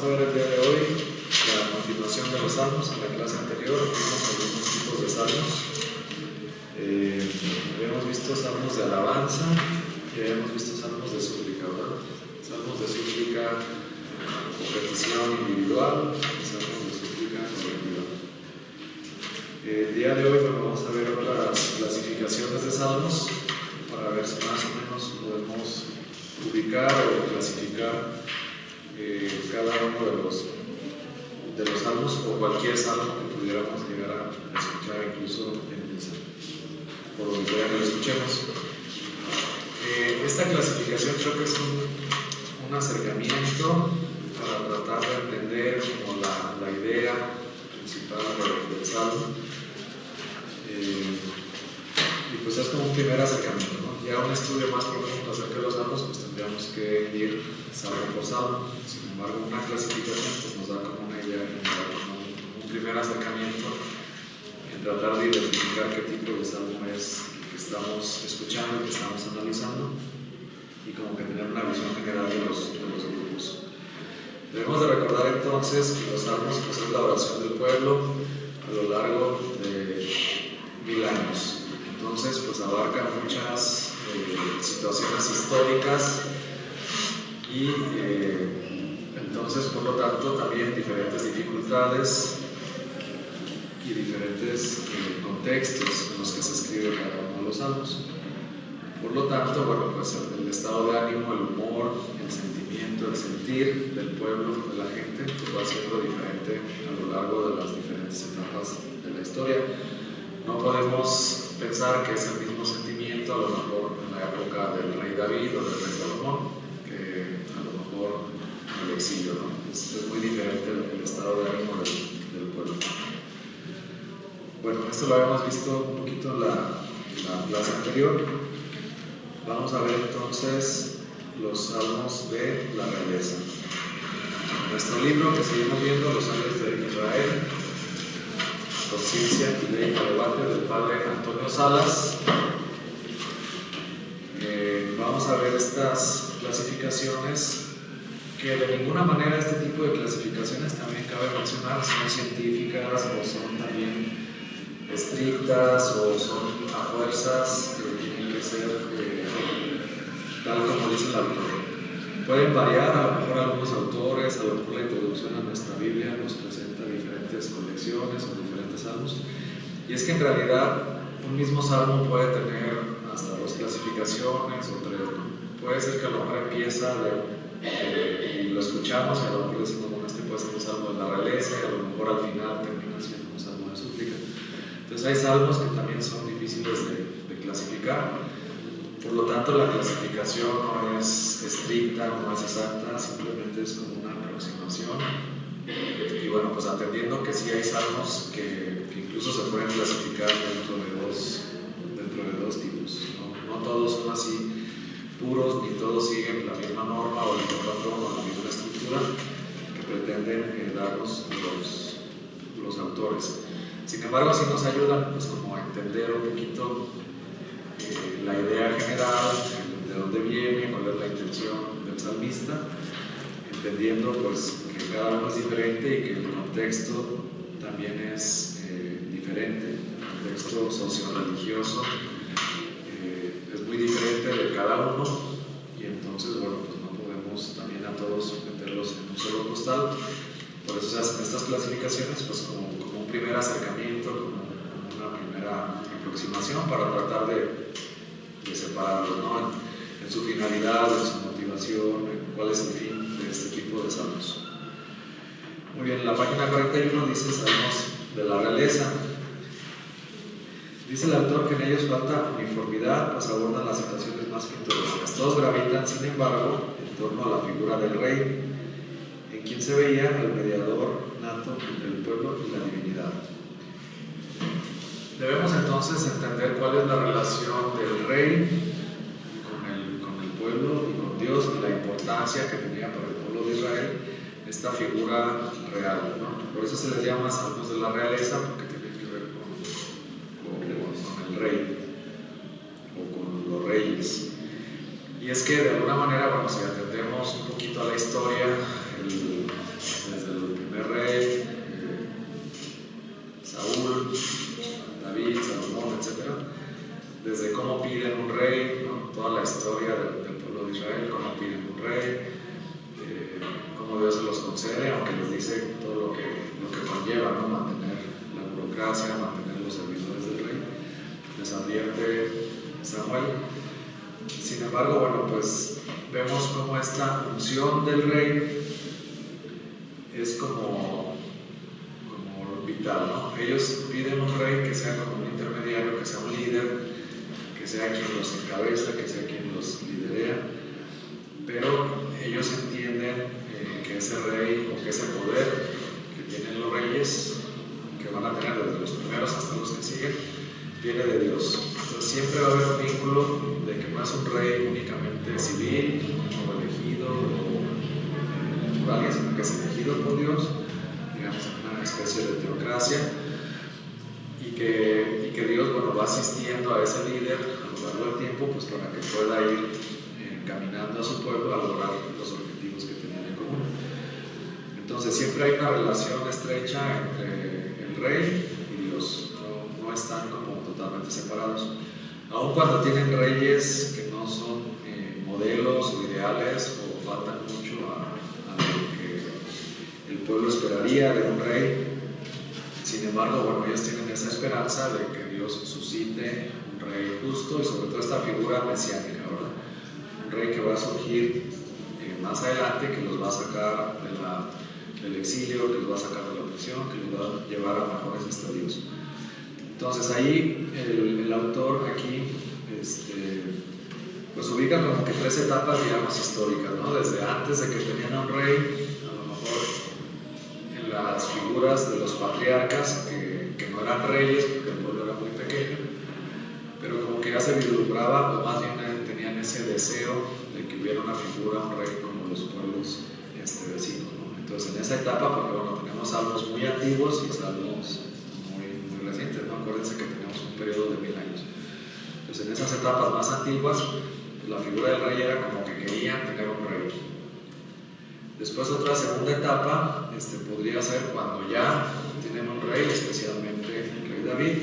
a ver el día de hoy la continuación de los salmos. En la clase anterior vimos algunos tipos de salmos. Habíamos visto salmos de alabanza y habíamos visto salmos de súplica, ¿verdad? Salmos de súplica con petición individual y salmos de súplica colectiva. El día de hoy vamos a ver otras clasificaciones de salmos para ver si más o menos podemos ubicar o clasificar cada uno de los salmos o cualquier salmo que pudiéramos llegar a escuchar incluso en misa, por donde quiera que lo escuchemos. Esta clasificación creo que es un acercamiento para tratar de entender como la idea principal del salmo, y pues es como un primer acercamiento, ¿no? Ya un estudio más profundo acerca de los salmos, pues tendríamos que ir salmo por salmo. Sin embargo, una clasificación pues nos da como una idea general, ¿no? Un primer acercamiento en tratar de identificar qué tipo de salmo es que estamos escuchando, que estamos analizando, y como que tener una visión general de los grupos. Debemos de recordar entonces que los salmos pues, es la oración del pueblo a lo largo de 1000 años. Entonces pues abarca muchas situaciones históricas y entonces por lo tanto también diferentes dificultades y diferentes contextos en los que se escribe cada uno de los salmos. Por lo tanto, bueno, pues el estado de ánimo, el humor, el sentimiento, el sentir del pueblo, de la gente, pues va siendo diferente a lo largo de las diferentes etapas de la historia. No podemos pensar que es el mismo sentimiento a lo mejor en la época del rey David o del rey Salomón, que a lo mejor en el exilio, ¿no? Es muy diferente el estado de ánimo del pueblo. Bueno, esto lo habíamos visto un poquito en la clase anterior. Vamos a ver entonces los salmos de la realeza. Nuestro libro que seguimos viendo, Los Años de Israel, Conciencia y Ley para Debate, del padre Antonio Salas. Vamos a ver estas clasificaciones que de ninguna manera este tipo de clasificaciones, también cabe mencionar, son científicas o son también estrictas o son a fuerzas que tienen que ser tal como dice el autor. Pueden variar, a lo mejor algunos autores, a lo mejor la introducción a nuestra Biblia nos presenta diferentes colecciones o diferentes salmos, y es que en realidad un mismo salmo puede tener hasta 2 clasificaciones o 3, ¿no? Puede ser que a lo mejor empieza y lo escuchamos y a lo mejor decimos, bueno, este puede ser un salmo de la realeza, y a lo mejor al final termina siendo un salmo de súplica. Entonces hay salmos que también son difíciles de clasificar. Por lo tanto, la clasificación no es estricta, no es exacta, simplemente es como una aproximación. Y bueno, pues atendiendo que sí hay salmos que incluso se pueden clasificar dentro de dos tipos, ¿no? No todos son así puros, ni todos siguen la misma norma o el mismo patrón o la misma estructura que pretenden darnos los autores. Sin embargo, sí nos ayudan pues, como a entender un poquito la idea general, de dónde viene, cuál es la intención del salmista, entendiendo pues, que cada uno es diferente y que el contexto también es diferente. El contexto socio-religioso es muy diferente de cada uno, y entonces, bueno, pues no podemos también a todos meterlos en un solo costal. Por eso se hacen estas clasificaciones pues, como un primer acercamiento, como una primera aproximación para tratar de separarlos, ¿no? En su finalidad, en su motivación, en cuál es el fin de este tipo de salmos. Muy bien, la página 41 dice salmos de la realeza. Dice el autor que en ellos falta uniformidad, pues abordan las situaciones más pintorescas. Todos gravitan, sin embargo, en torno a la figura del rey, en quien se veía el mediador nato entre el pueblo y la divinidad. Debemos entonces entender cuál es la relación del rey con el pueblo y con Dios, y la importancia que tenía para el pueblo de Israel esta figura real, ¿no? Por eso se les llama salmos de la realeza, porque tienen que ver con el rey o con los reyes. Y es que de alguna manera, bueno, si atendemos un poquito a la historia, concede, aunque les dice todo lo que conlleva, ¿no? Mantener la burocracia, mantener los servidores del rey, les advierte Samuel. Sin embargo, bueno, pues vemos cómo esta unción del rey es como vital, ¿no? Ellos piden un rey que sea como un intermediario, que sea un líder, que sea quien los encabeza, que sea quien los liderea, pero ellos entienden que ese rey o que ese poder que tienen los reyes, que van a tener desde los primeros hasta los que siguen, viene de Dios. Entonces siempre va a haber un vínculo de que no es un rey únicamente civil o elegido por alguien, sino que es elegido por Dios, digamos, una especie de teocracia, y que Dios, bueno, va asistiendo a ese líder a lo largo del tiempo, pues para que pueda ir caminando a su pueblo a lograr los objetivos que tenían en común. Entonces siempre hay una relación estrecha entre el rey y Dios, no están como totalmente separados, aun cuando tienen reyes que no son modelos o ideales o faltan mucho a lo que el pueblo esperaría de un rey. Sin embargo, bueno, ellos tienen esa esperanza de que Dios suscite un rey justo y sobre todo esta figura mesiánica, ¿verdad? Un rey que va a surgir más adelante, que los va a sacar del exilio, que los va a sacar de la prisión, que los va a llevar a mejores estadios. Entonces ahí el autor aquí pues ubica como que tres etapas, digamos, históricas, ¿no? Desde antes de que tenían a un rey, a lo mejor en las figuras de los patriarcas que no eran reyes porque el pueblo era muy pequeño, pero como que ya se vislumbraba, o más bien tenían ese deseo de que hubiera una figura, un rey como los pueblos vecinos, ¿no? Entonces en esa etapa, porque bueno, tenemos salmos muy antiguos y salmos muy recientes, ¿no? Acuérdense que tenemos un periodo de 1000 años. Entonces en esas etapas más antiguas, pues la figura del rey era como que querían tener un rey. Después otra segunda etapa podría ser cuando ya tienen un rey, especialmente el rey David,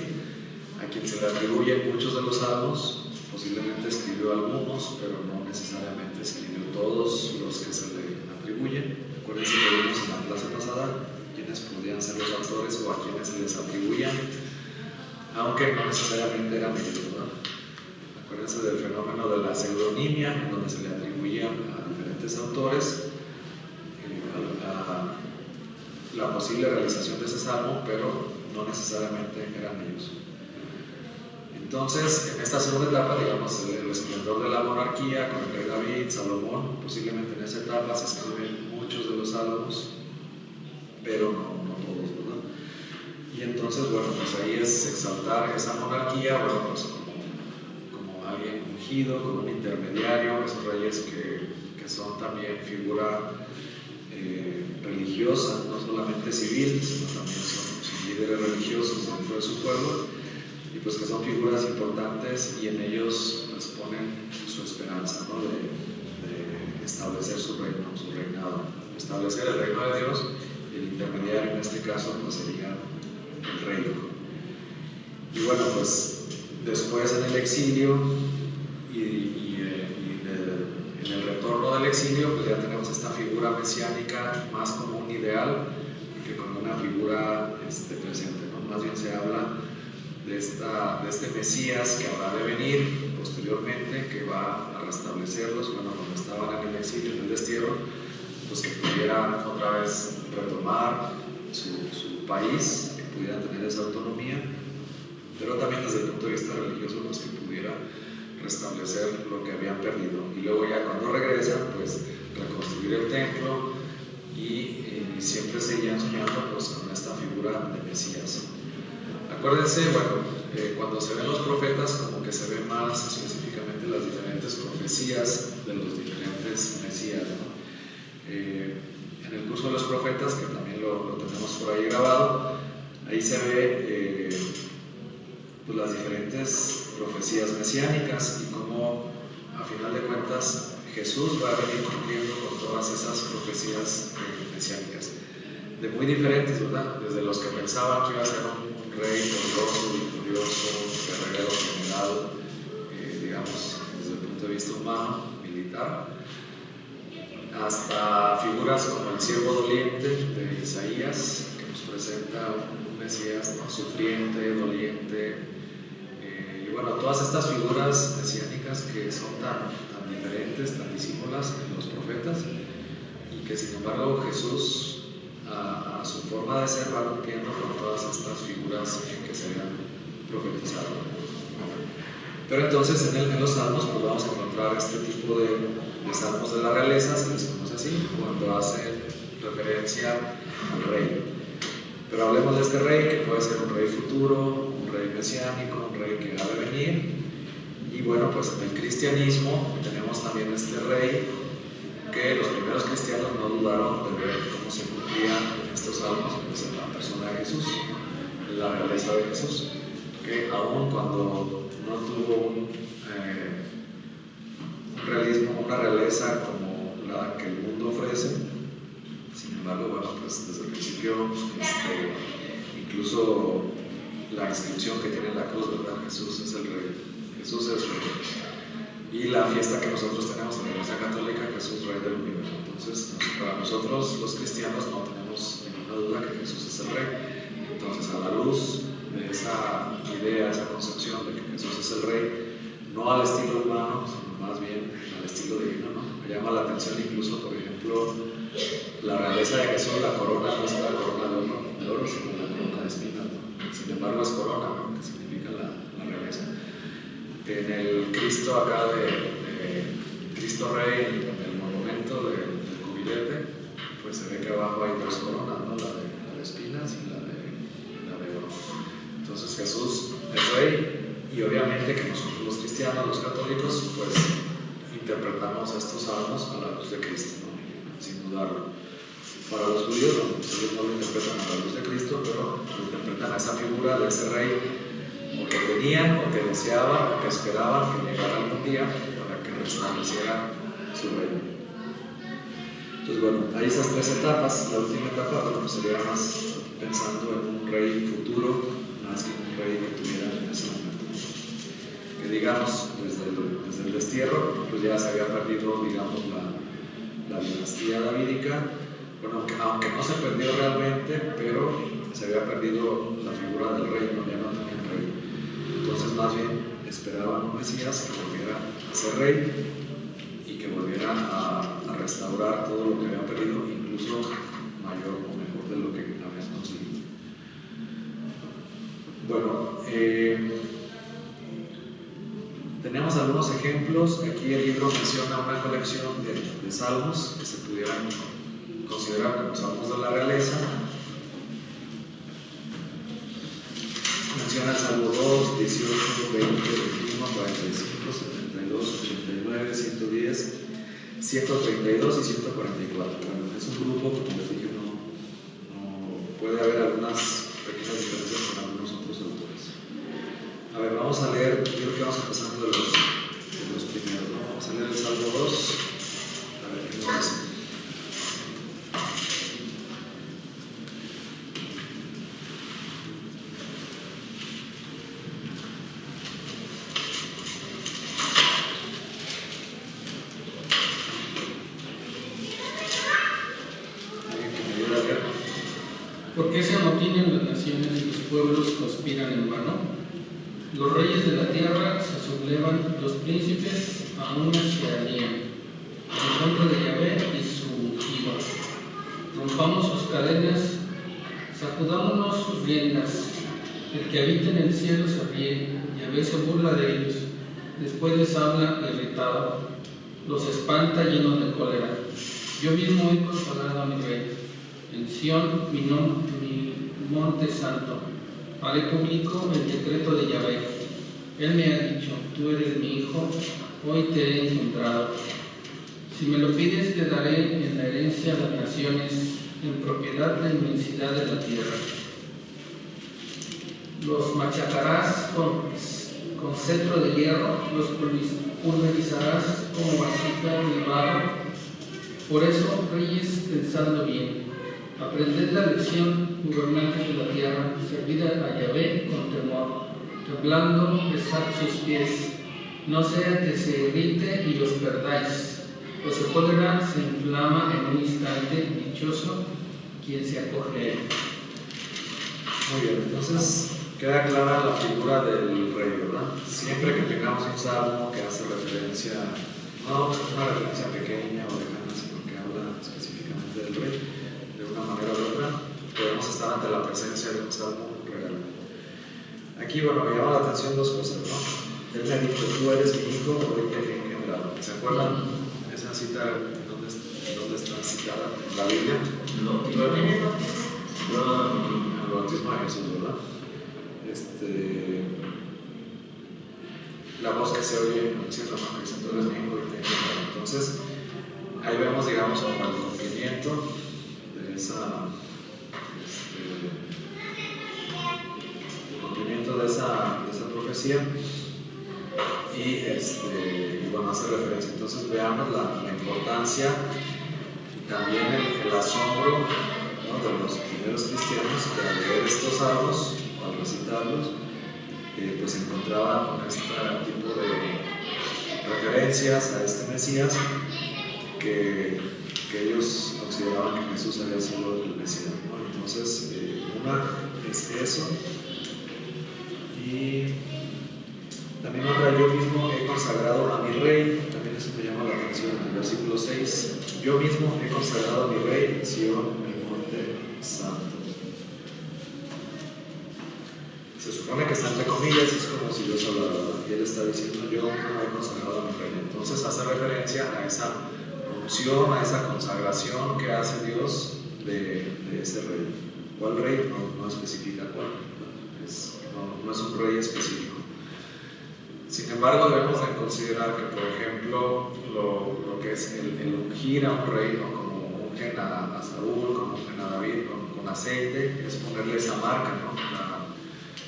a quien se le atribuyen muchos de los salmos. Posiblemente escribió algunos, pero no necesariamente escribió todos los que se le atribuyen. Acuérdense que vimos en la clase pasada quiénes podían ser los autores o a quienes se les atribuían, aunque no necesariamente eran ellos, ¿verdad? Acuérdense del fenómeno de la pseudonimia, en donde se le atribuían a diferentes autores la posible realización de ese salmo, pero no necesariamente eran ellos. Entonces, en esta segunda etapa, digamos, el esplendor de la monarquía con el rey David, Salomón, posiblemente en esa etapa se escriben muchos de los salmos, pero no todos, ¿verdad? Y entonces, bueno, pues ahí es exaltar esa monarquía, bueno, pues como alguien ungido, como un intermediario, esos reyes que son también figura religiosa, no solamente civil, sino también son líderes religiosos dentro de su pueblo, y pues que son figuras importantes y en ellos pues ponen su esperanza, ¿no? de establecer su reino, su reinado, establecer el reino de Dios, y el intermediario en este caso pues sería el rey. Y bueno, pues después en el exilio en el retorno del exilio, pues ya tenemos esta figura mesiánica más como un ideal que como una figura presente, ¿no? Más bien se habla de este Mesías que habrá de venir posteriormente, que va a restablecerlos, bueno, cuando estaban en el exilio, en el destierro, pues que pudieran otra vez retomar su país, que pudieran tener esa autonomía, pero también desde el punto de vista religioso, pues que pudiera restablecer lo que habían perdido, y luego ya cuando regresan, pues reconstruir el templo, y siempre seguían soñando pues con esta figura de Mesías. Acuérdense, bueno, cuando se ven los profetas, como que se ven más específicamente las diferentes profecías de los diferentes Mesías, ¿no? En el curso de los profetas, que también lo tenemos por ahí grabado, ahí se ve pues las diferentes profecías mesiánicas y cómo a final de cuentas Jesús va a venir cumpliendo con todas esas profecías mesiánicas, de muy diferentes, ¿verdad? Desde los que pensaban que iba a ser un rey poderoso, victorioso, guerrero, general, digamos, desde el punto de vista humano, militar, hasta figuras como el siervo doliente de Isaías, que nos presenta un Mesías, ¿no?, sufriente, doliente, y bueno, todas estas figuras mesiánicas que son tan diferentes, tan disímiles en los profetas, y que sin embargo Jesús, a su forma de ser, va cumpliendo con todas estas figuras que se habían profetizado. Pero entonces en los salmos pues vamos a encontrar este tipo de salmos de la realeza, se les conoce así, cuando hacen referencia al rey. Pero hablemos de este rey, que puede ser un rey futuro, un rey mesiánico, un rey que ha de venir. Y bueno, pues en el cristianismo tenemos también este rey que los primeros cristianos no dudaron de ver cómo se cumplía en estos salmos, pues en la persona de Jesús, en la realeza de Jesús, que aún cuando no tuvo un realismo, una realeza como la que el mundo ofrece, sin embargo, bueno, pues desde el principio, incluso la inscripción que tiene en la cruz, ¿verdad? Jesús es el rey, Jesús es rey. Y la fiesta que nosotros tenemos en la Iglesia Católica, Jesús, Rey del Universo. Entonces, para nosotros los cristianos no tenemos ninguna duda que Jesús es el Rey. Entonces, a la luz de esa idea, esa concepción de que Jesús es el Rey, no al estilo humano, sino más bien al estilo divino, ¿no? Me llama la atención incluso, por ejemplo, la realeza de Jesús, la corona no es la corona de oro, sino la corona de espinas, ¿no? Sin embargo, es corona, ¿no?, que significa la realeza. En el Cristo acá de Cristo Rey, en el monumento del cubilete, pues se ve que abajo hay dos coronas, ¿no?, la de espinas y la de oro. Entonces Jesús es Rey, y obviamente que nosotros los cristianos, los católicos, pues interpretamos estos salmos a la luz de Cristo, ¿no?, sin dudarlo. Para los judíos, ellos no lo interpretan a la luz de Cristo, pero lo interpretan a esa figura de ese Rey, o que tenían, o que deseaban, o que esperaban que llegara algún día para que restableciera su reino. Entonces, bueno, hay esas tres etapas. La última etapa, bueno, pues sería más pensando en un rey futuro, más que un rey que tuviera en ese momento. Que digamos, desde el destierro, pues ya se había perdido, digamos, la dinastía davídica. Bueno, aunque no se perdió realmente, pero se había perdido la figura del rey, no, ya no tenía rey. Entonces, más bien esperaban un Mesías que volviera a ser rey y que volviera a restaurar todo lo que habían perdido, incluso mayor o mejor de lo que habían conseguido. Bueno, tenemos algunos ejemplos. Aquí el libro menciona una colección de salmos que se pudieran considerar como salmos de la realeza. Menciona el Salmo 2, 18, 20, 21, 45, 72, 89, 110, 132 y 144. Bueno, es un grupo que, como les dije, no puede haber algunas pequeñas diferencias con algunos otros autores. A ver, vamos a leer, yo creo que vamos empezando de los primeros, ¿no? Vamos a leer el Salmo 2, a ver qué nos dice. ¿Por qué se amotinan las naciones y los pueblos conspiran en vano? Los reyes de la tierra se sublevan, los príncipes aún se alían en contra de Yahvé y su Iva. Rompamos sus cadenas, sacudámonos sus riendas. El que habita en el cielo se ríe, Yahvé se burla de ellos. Después les habla irritado, los espanta llenos de cólera. Yo mismo he consolado a mi rey. En Sión, mi monte santo, haré público el decreto de Yahvé. Él me ha dicho, tú eres mi hijo, hoy te he encontrado. Si me lo pides, te daré en la herencia las naciones, en propiedad la inmensidad de la tierra. Los machacarás con cetro de hierro, los pulverizarás como vasija de barro. Por eso, reyes, pensadlo bien. Aprended la lección, gobernantes de la tierra, servid a Yahvé con temor, temblando besad sus pies, no sea que se irrite y os perdáis. pues su cólera se inflama en un instante, dichoso quien se acoge a él. Muy bien, entonces queda clara la figura del rey, ¿verdad? Siempre que tengamos un salmo que hace referencia, no una referencia pequeña o lejana, sino que habla específicamente del rey, de una manera u otra, podemos estar ante la presencia de un salmo real. Aquí, bueno, me llama la atención dos cosas, ¿no? Él me ha dicho, tú eres mi hijo, hoy te he engendrado. ¿Se acuerdan esa cita? ¿Dónde está citada en la Biblia? No, El bautismo de Jesús, ¿verdad? La voz que se oye en el cielo, ¿no? Que dice, tú eres mi hijo, hoy te he engendrado. Entonces, ahí vemos, digamos, como el cumplimiento de esa profecía y bueno, hace referencia. Entonces veamos la importancia y también el asombro, ¿no?, de los primeros cristianos que al leer estos salmos, al recitarlos, pues se encontraban con este tipo de referencias a este Mesías que ellos consideraban que Jesús había sido el Mesías, ¿no? Entonces, una es eso, y también otra, yo mismo he consagrado a mi rey. También eso me llama la atención en el versículo 6. Yo mismo he consagrado a mi rey, Sion, mi monte santo. Se supone que está entre comillas, es como si Dios hablara, y él está diciendo, yo mismo he consagrado a mi rey. Entonces hace referencia a esa unción, a esa consagración que hace Dios de ese rey. ¿Cuál rey? No especifica cuál. No es un rey específico. Sin embargo, debemos de considerar que, por ejemplo, lo que es el ungir a un rey, ¿no?, como ungen a Saúl, como ungen a David con aceite, es ponerle esa marca, ¿no?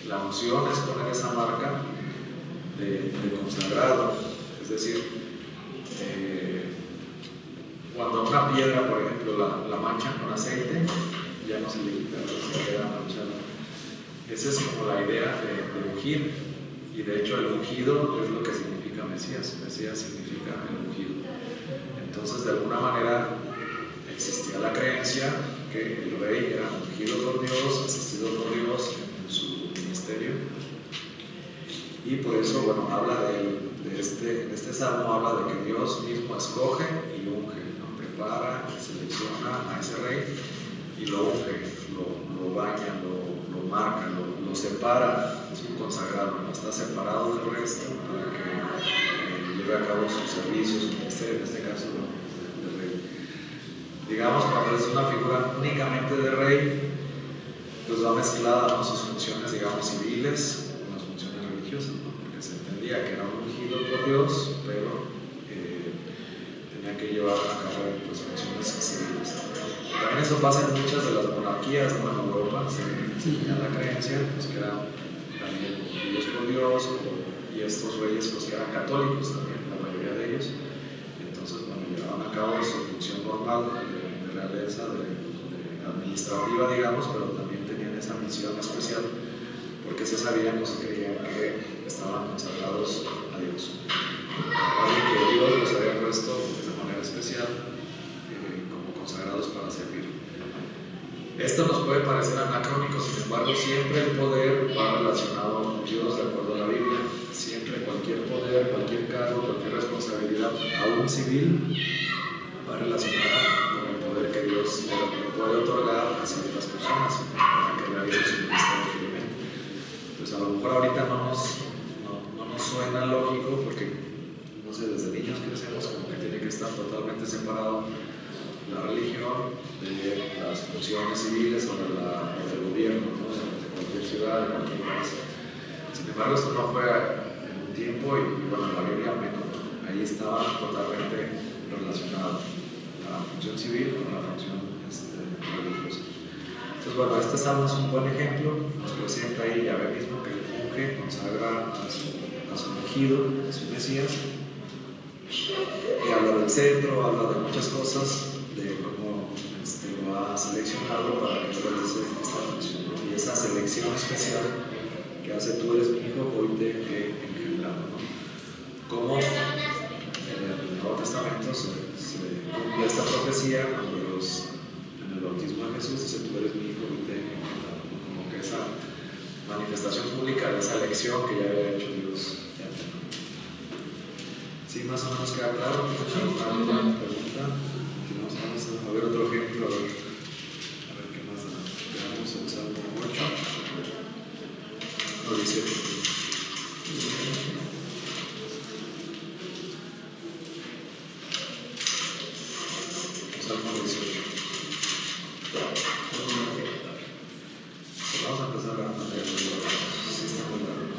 La unción es poner esa marca de consagrado. Es decir, cuando una piedra, por ejemplo, la manchan con aceite, ya no se le quita, se queda manchada. Esa es como la idea de ungir. Y de hecho el ungido es lo que significa Mesías. Mesías significa el ungido. Entonces, de alguna manera existía la creencia que el rey era ungido por Dios, asistido por Dios en su ministerio. Y por eso, bueno, habla en este salmo habla de que Dios mismo escoge y unge, ¿no? Prepara y selecciona a ese rey y lo unge, lo baña, lo marca, lo separa. Es un consagrado, no está separado del resto para que lleve a cabo sus servicios, su ministerio, en este caso del rey. Digamos, cuando es una figura únicamente de rey, pues va mezclada con sus funciones, digamos, civiles con las funciones religiosas, ¿no? Porque se entendía que era un ungido por Dios, pero tenía que llevar a cabo pues, funciones civiles. También eso pasa en muchas de las monarquías, ¿no? En Europa se tenía la creencia pues, que eran también ungidos por Dios, y estos reyes pues, que eran católicos también, la mayoría de ellos. Entonces, bueno, llevaban a cabo su función normal de realeza, de administrativa, digamos, pero también tenían esa misión especial porque se sabían o se creían que estaban consagrados a Dios. Así que Dios los había puesto de manera especial como consagrados para servir. Esto nos puede parecer anacrónico, sin embargo, siempre el poder va relacionado con Dios, de acuerdo a la Biblia. Siempre cualquier poder, cualquier cargo, cualquier responsabilidad, aún civil, va relacionada con el poder que Dios puede otorgar a ciertas personas para que realicen su ministerio fielmente. Pues a lo mejor ahorita no nos suena lógico porque, no sé, desde niños crecemos como que tiene que estar totalmente separado la religión de las funciones civiles o del gobierno, ¿no? De cualquier ciudad, de cualquier país. Sin embargo, esto no fue en un tiempo y bueno, en la Biblia menos, ¿no? Ahí estaba totalmente relacionado la función civil con la función religiosa. Entonces, bueno, este salmo es un buen ejemplo, nos presenta ahí Yahvé mismo que unge, consagra a su ungido, a su Mesías, y habla del centro, habla de muchas cosas, de cómo lo ha seleccionado para que realice esta función, ¿no? Y esa selección especial que hace tú eres mi hijo, hoy te he engendrado, ¿no? Como en el Nuevo Testamento se cumple esta profecía cuando en el bautismo de Jesús dice: tú eres mi hijo, hoy te he engendrado, ¿no? Como que esa manifestación pública de esa elección que ya había hecho Dios. ¿Sí, más o menos queda claro? ¿Alguna pregunta? Vamos a ver otro ejemplo, a ver qué más da. Veamos el Salmo 8 o 17. Salmo 18. Vamos a empezar a leer. Sí, está muy largo.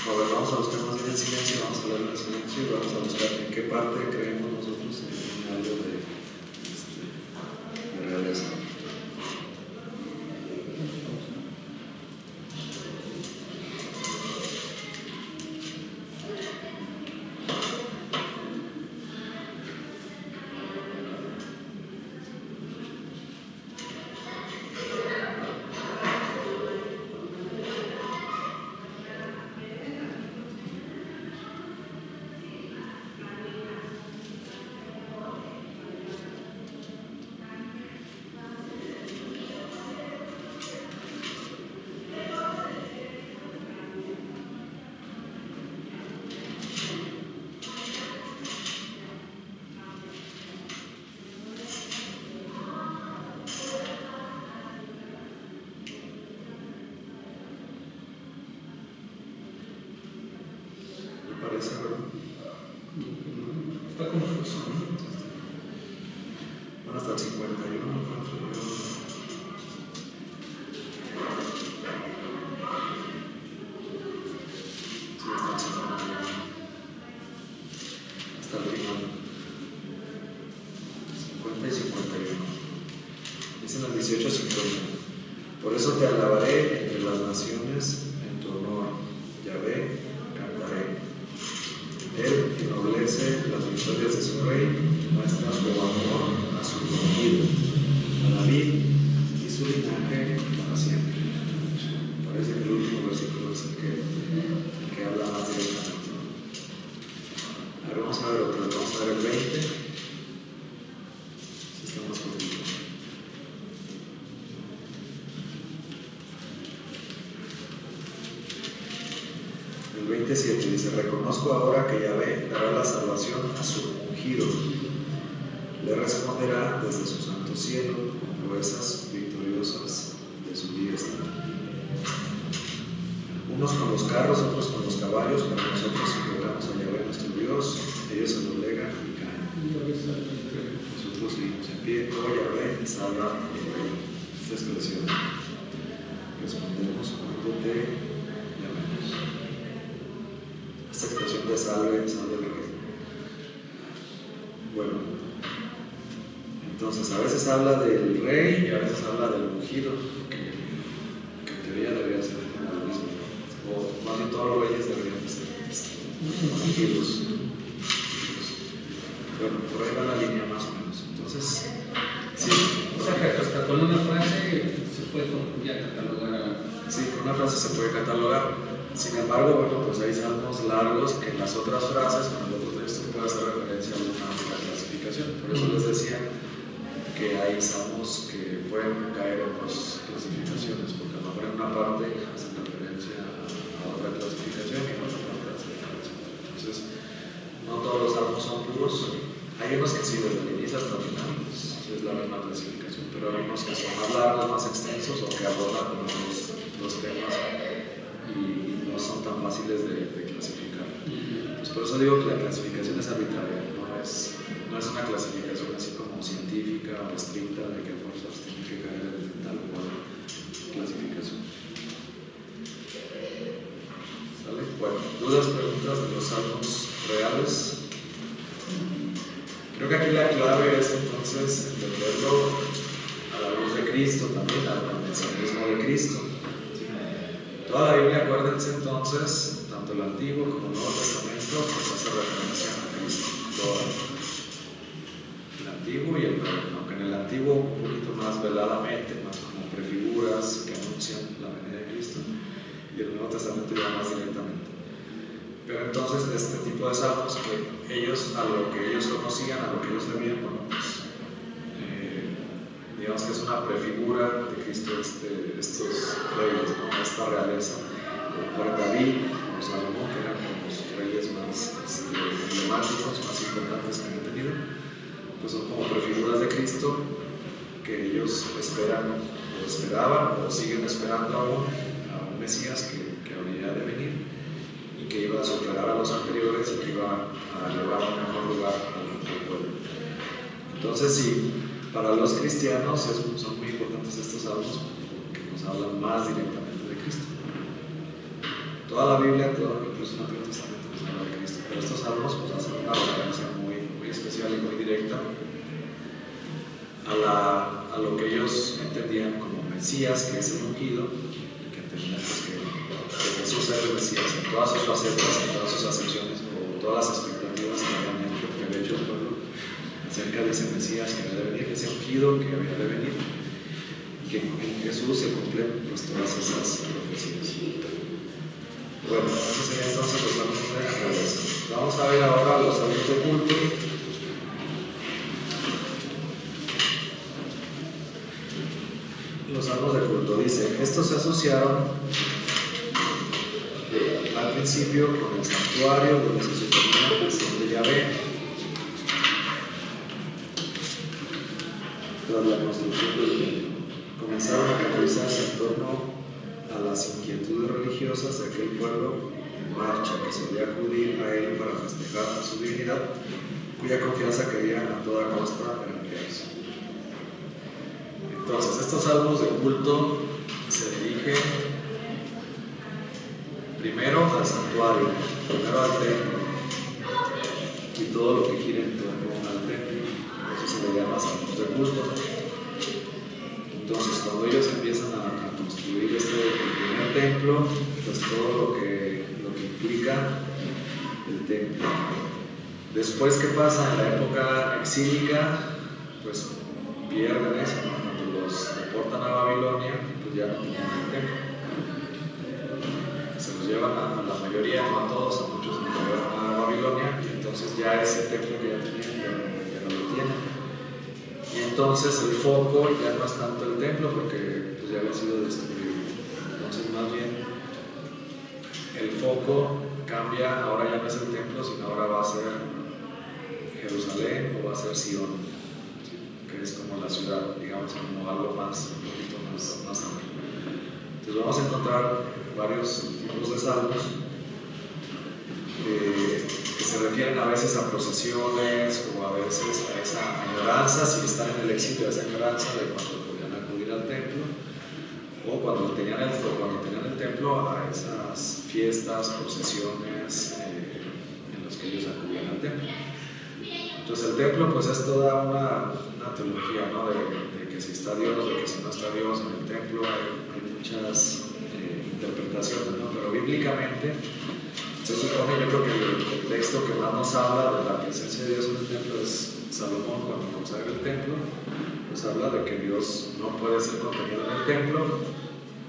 A ver, vamos a buscar más bien en silencio, vamos a leerlo en silencio y vamos a buscar en qué parte creemos nosotros en algo de realeza. Parece, ¿verdad? Está confuso, ¿no? Bueno, hasta el 51, ¿no? Sí, hasta el 51. Hasta el final. 50 y 51. Dicen el 18:50. Por eso te alabaré entre las naciones en tu honor, Yahvé, cantaré. Él ennoblece las victorias de su rey, muestra su amor a su ungido, a David y su linaje para siempre. Parece que el último versículo es el que habla más directamente. Ahora vamos a ver otro, vamos a ver el 20. Si estamos contigo. El 27 dice: reconozco ahora que Yahvé dará la salvación a su ungido, le responderá desde su santo cielo con proezas victoriosas de su diestra. Unos con los carros, otros con los caballos, pero nosotros invocamos a Yahvé nuestro Dios, ellos se doblegan y caen. Nosotros seguimos en pie: oh Yahvé, salva a mi rey. Esta expresión respondemos cuando te llamemos. Esta expresión de salve, salve al rey. Bueno, entonces a veces habla del rey y a veces habla del ungido, que en teoría debería ser como lo mismo, o más bien todos los reyes deberían ser ungidos. Bueno, por ahí va la línea más o menos. Entonces, sí. O sea que hasta con una frase se puede ya catalogar. Sí, con una frase se puede catalogar. Sin embargo, bueno, pues hay salmos largos que en las otras frases, con el otro texto, puede hacer referencia a alguna otra clasificación. Por eso les decía que hay salmos que pueden caer en dos clasificaciones, porque a lo mejor en una parte hacen referencia a otra clasificación y en otra parte hacen referencia a otra. Entonces, no todos los salmos son puros. Hay unos que sí, desde el inicio hasta el final, pues, es la misma clasificación, pero hay unos que son más largos, más extensos, o que abordan como los temas y no son tan fáciles de clasificar. Pues por eso digo que la clasificación es arbitraria, no es una clasificación así como científica o estricta de que a fuerzas tiene que caer en tal o cual clasificación. ¿Sale? Bueno, dudas, preguntas de los salmos reales. Creo que aquí la clave es entonces entenderlo a la luz de Cristo también, al mesianismo de Cristo. Toda la Biblia, acuérdense entonces, tanto el Antiguo como el Nuevo Testamento, pues hace referencia a Cristo. Todo. El Antiguo y el Nuevo, aunque en el Antiguo un poquito más veladamente, más como prefiguras que anuncian la venida de Cristo, y el Nuevo Testamento ya más directamente. Pero entonces este tipo de salmos que ellos, a lo que ellos conocían, a lo que ellos sabían, bueno, pues digamos que es una prefigura de Cristo, estos reyes, ¿no? Esta realeza, por David o Salomón, que eran los reyes más emblemáticos, más importantes que han tenido, pues son como prefiguras de Cristo que ellos esperan o esperaban o siguen esperando aún a un Mesías que habría de venir y que iba a superar a los anteriores y que iba a llevar a un mejor lugar al pueblo. Entonces, sí, para los cristianos son muy importantes estos salmos porque nos hablan más directamente de Cristo. Toda la Biblia, incluso el Antiguo Testamento, nos habla de Cristo, pero estos salmos pues, hacen una referencia muy especial y muy directa a lo que ellos entendían como Mesías, que es el ungido, y que entendían pues, que Jesús era el Mesías en todas sus facetas, en todas sus acepciones, o todas las expectativas que había hecho el pueblo acerca de ese Mesías que había de venir, ese ungido que había de venir, y que en Jesús se cumplen pues, todas esas profecías. Bueno, esos serían entonces los salmos de realeza. Vamos a ver ahora los salmos de culto. Los salmos de culto, dice, estos se asociaron al principio con el santuario donde se suponía la presencia de Yahvé. Tras la construcción del templo, comenzaron a canalizarse en torno a las inquietudes religiosas de aquel pueblo en marcha que solía acudir a él para festejar a su divinidad, cuya confianza querían a toda costa granjearse. Entonces, estos salmos de culto se dirigen primero al santuario, primero al templo y todo lo que gira en torno al templo. Eso se le llama salmos de culto. Entonces, cuando ellos empiezan a construir el primer templo, pues todo lo que implica el templo. Después, ¿qué pasa? En la época exílica, pues pierden eso, ¿no? Cuando los deportan a Babilonia, pues ya no tenían el templo. Se los llevan a la mayoría, no a todos, a muchos se los llevan a Babilonia, y entonces ya ese templo que ya tenían, ya no lo tienen. Y entonces el foco ya no es tanto el templo porque pues, ya había sido destruido. Entonces más bien el foco cambia, ahora ya no es el templo, sino ahora va a ser Jerusalén o va a ser Sion, ¿sí? Que es como la ciudad, digamos, como algo más, un poquito más amplio. Entonces vamos a encontrar varios tipos de salmos que se refieren a veces a procesiones o a veces a esa añoranza, si están en el exilio, esa añoranza de cuando podían acudir al templo, o cuando tenían el templo, a esas fiestas, procesiones en las que ellos acudían al templo. Entonces el templo pues es toda una teología, ¿no? de que si está Dios, de que si no está Dios en el templo, hay muchas interpretaciones, ¿no? Pero bíblicamente se supone, yo creo que el texto que más nos habla de la presencia de Dios en el templo es Salomón cuando consagra el templo, pues habla de que Dios no puede ser contenido en el templo.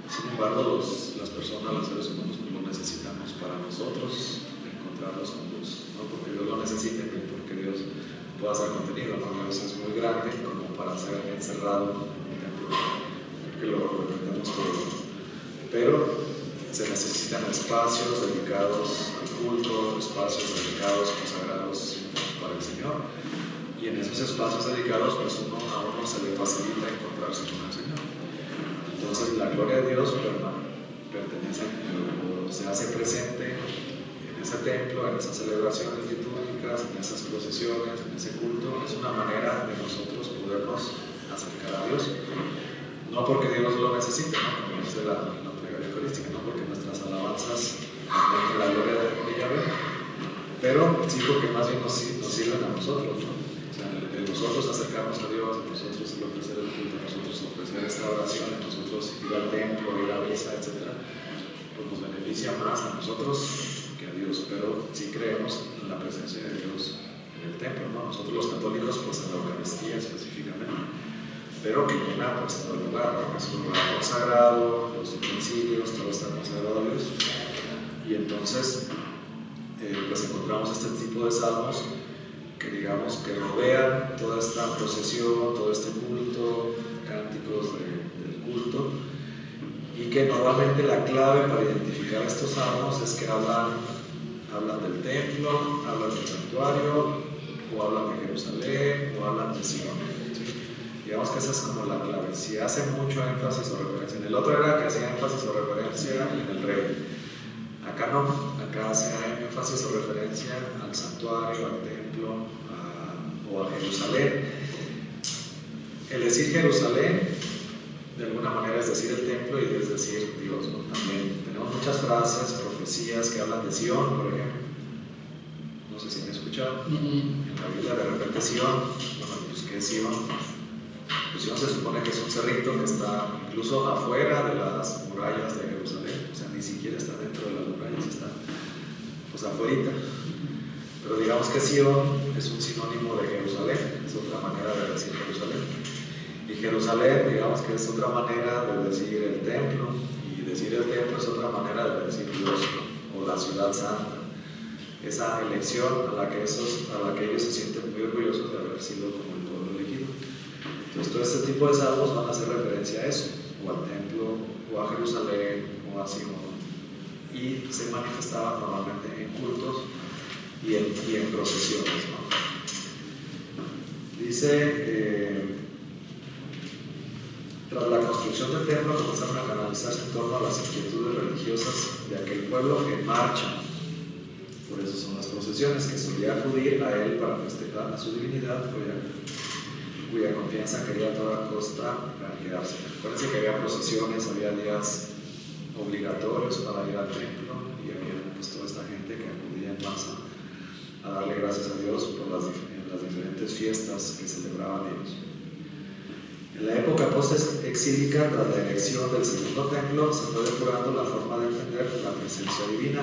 Sin embargo, las personas, los seres humanos, lo necesitamos para nosotros encontrarnos con Dios, no porque Dios lo necesite, ni porque Dios pueda ser contenido, ¿no? Dios es muy grande como para ser encerrado en un templo, que lo entendemos todo. Pero se necesitan espacios dedicados al culto, espacios dedicados, consagrados para el Señor, y en esos espacios dedicados pues a uno se le facilita encontrarse con el Señor. Entonces la gloria de Dios pertenece o se hace presente en ese templo, en esas celebraciones litúrgicas, en esas procesiones, en ese culto. Es una manera de nosotros podernos acercar a Dios, no porque Dios lo necesite, ¿no? Como dice la plegaria eucarística, no porque nuestras alabanzas reflejen la gloria de Yahvé, pero sí porque más bien nos sirven a nosotros, ¿no? O sea, de nosotros acercarnos a Dios, de nosotros ofrecer el culto, de nosotros ofrecer esta oración, de nosotros ir al templo, ir a misa, etc. Pues pues nos beneficia más a nosotros que a Dios, pero sí creemos en la presencia de Dios en el templo, ¿no? Nosotros los católicos, pues en la Eucaristía específicamente, pero que llena pues todo el lugar, porque es un lugar consagrado, los utensilios, todo está consagrado a Dios. Y entonces pues encontramos este tipo de salmos que digamos que rodean toda esta procesión, todo este culto, cánticos del culto, y que normalmente la clave para identificar estos salmos es que hablan del templo, hablan del santuario, o hablan de Jerusalén, o hablan de Sion. ¿Sí? Digamos que esa es como la clave. Si hace mucho énfasis o referencia, en el otro era que hacía énfasis o referencia en el rey. Acá no, acá hace énfasis o referencia al santuario, al templo o a Jerusalén. El decir Jerusalén, de alguna manera, es decir el templo y es decir Dios, ¿no? También tenemos muchas frases, profecías que hablan de Sion, por ejemplo. No sé si me han escuchado. En la Biblia, de repente Sion, bueno, pues ¿qué es Sion? Pues Sion se supone que es un cerrito que está incluso afuera de las murallas de Jerusalén, o sea, ni siquiera está dentro de las murallas, está pues afuerita. Pero digamos que Sion es un sinónimo de Jerusalén, es otra manera de decir Jerusalén. Y Jerusalén, digamos que es otra manera de decir el templo, y decir el templo es otra manera de decir Dios, ¿no? O la ciudad santa. Esa elección a la que ellos se sienten muy orgullosos de haber sido como el pueblo elegido. Entonces todo este tipo de salmos van a hacer referencia a eso, o al templo, o a Jerusalén, o a Sion, y se manifestaban normalmente en cultos y en procesiones, ¿no? Dice, tras la construcción del templo comenzaron a canalizarse en torno a las inquietudes religiosas de aquel pueblo en marcha. Por eso son las procesiones, que solía acudir a él para festejar a su divinidad, cuya confianza quería a toda costa granjearse. Acuérdense que había procesiones, había días obligatorios para ir al templo, y había pues toda esta gente que acudía en masa a darle gracias a Dios por las diferentes fiestas que celebraban ellos. En la época post-exílica, tras la erección del segundo templo, se fue depurando la forma de entender la presencia divina,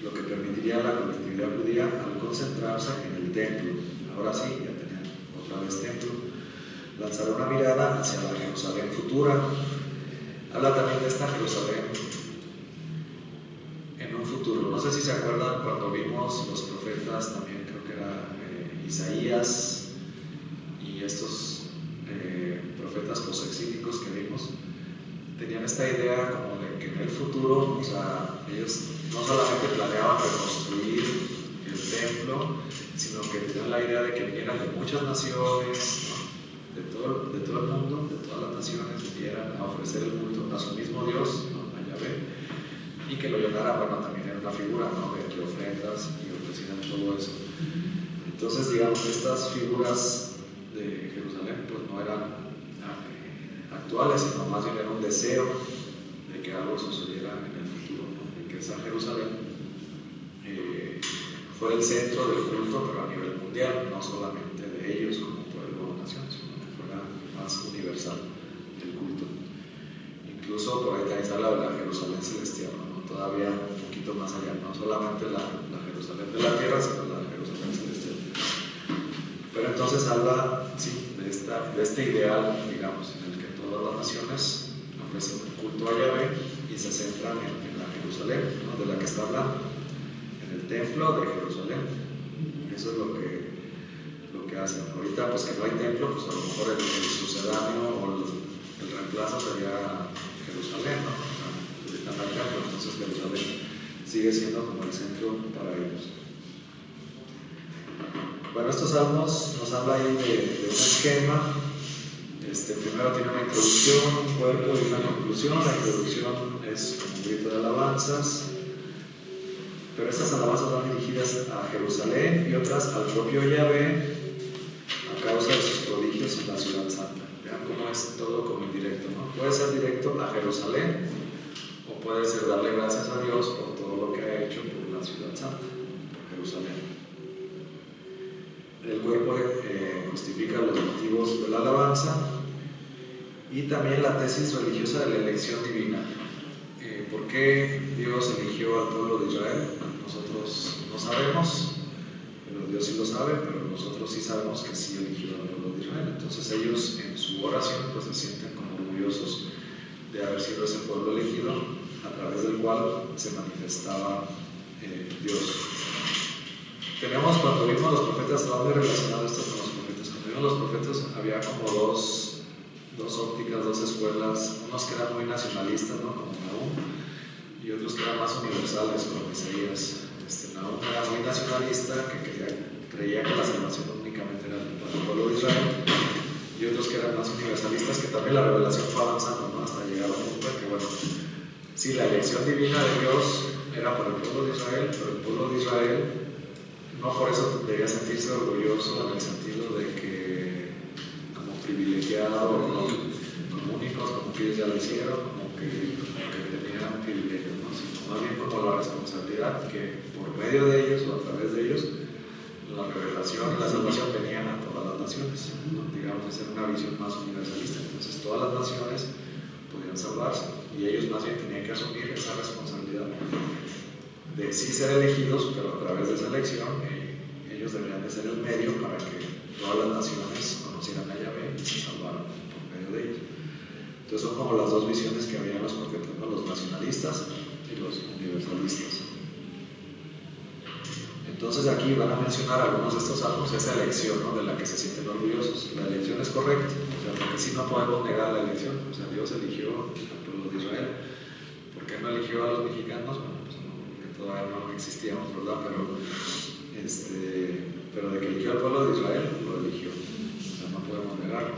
lo que permitiría a la colectividad judía al concentrarse en el templo. Ahora sí, ya tenían otra vez templo. Lanzar una mirada hacia la Jerusalén futura. Habla también de esta Jerusalén en un futuro. No sé si se acuerdan cuando vimos los profetas, también creo que era Isaías y estos profetas posexílicos que vimos, tenían esta idea como de que en el futuro, o sea, ellos no solamente planeaban reconstruir el templo, sino que tenían la idea de que vinieran de muchas naciones, ¿no? de todo el mundo, de todas las naciones, vinieran a ofrecer el culto a su mismo Dios, ¿no? A Yahvé, y que lo llenaran, bueno, también era una figura, ¿no? de ofrendas, y ofrecían todo eso. Entonces, digamos que estas figuras de Jerusalén pues no eran actuales, sino más bien era un deseo de que algo sucediera en el futuro, ¿no? De que esa Jerusalén fuera el centro del culto, pero a nivel mundial, no solamente de ellos como pueblo o nación, sino que fuera más universal el culto. Incluso por ahí también se habla de la Jerusalén celestial, ¿no? Todavía un poquito más allá, no solamente la Jerusalén de la tierra, sino la Jerusalén celestial. Pero entonces habla, sí, de este ideal, digamos, en el que todas las naciones ofrecen un culto a Yahvé y se centran en la Jerusalén, ¿no? De la que está hablando, en el templo de Jerusalén. Eso es lo que hacen. Ahorita, pues que no hay templo, pues a lo mejor el sucedáneo o el reemplazo sería Jerusalén, ¿no? O sea, ahorita no hay templo, entonces Jerusalén sigue siendo como el centro para ellos. Bueno, estos salmos nos habla ahí de un esquema. Primero tiene una introducción, un cuerpo y una conclusión. La introducción es un grito de alabanzas, pero estas alabanzas van dirigidas a Jerusalén y otras al propio Yahvé a causa de sus prodigios en la ciudad santa. Vean cómo es todo como indirecto, ¿no? Puede ser directo a Jerusalén o puede ser darle gracias a Dios por todo lo que ha hecho por la ciudad santa, por Jerusalén. El cuerpo justifica los motivos de la alabanza y también la tesis religiosa de la elección divina. ¿Por qué Dios eligió al pueblo de Israel? Nosotros no sabemos, pero Dios sí lo sabe, pero nosotros sí sabemos que sí eligió al pueblo de Israel. Entonces ellos en su oración pues se sienten como orgullosos de haber sido ese pueblo elegido a través del cual se manifestaba Dios. Cuando vimos los profetas, ¿está muy relacionado esto con los profetas? Cuando vimos los profetas había como dos ópticas, dos escuelas, unos que eran muy nacionalistas, ¿no? Como Nahum, y otros que eran más universales, como Isaías. Nahum era muy nacionalista, que creía que la salvación únicamente era para el pueblo de Israel, y otros que eran más universalistas, que también la revelación fue avanzando, ¿no? Hasta llegar a un punto en que, bueno, sí, la elección divina de Dios era para el pueblo de Israel, pero el pueblo de Israel no por eso debía sentirse orgulloso en el sentido de que como privilegiado, como únicos, como que ellos ya lo hicieron, como que tenían privilegios, ¿no? Sino más bien como la responsabilidad que por medio de ellos o a través de ellos la revelación y la salvación venían a todas las naciones, ¿no? Digamos, esa era una visión más universalista. Entonces todas las naciones podían salvarse y ellos más bien tenían que asumir esa responsabilidad de sí ser elegidos, pero a través de esa elección ellos deberían de ser el medio para que todas las naciones conocieran a Yahvé y se salvaran por medio de ellos. Entonces son como las dos visiones que había en los profetas, ¿no? Los nacionalistas y los universalistas. Entonces aquí van a mencionar algunos de estos salmos, esa elección, ¿no? De la que se sienten orgullosos. La elección es correcta, o sea, porque sí no podemos negar la elección. O sea, Dios eligió al pueblo de Israel. ¿Por qué no eligió a los mexicanos? Bueno, pues no, porque todavía no existíamos, ¿verdad? Pero de que eligió al pueblo de Israel, lo eligió. O sea, no podemos negarlo.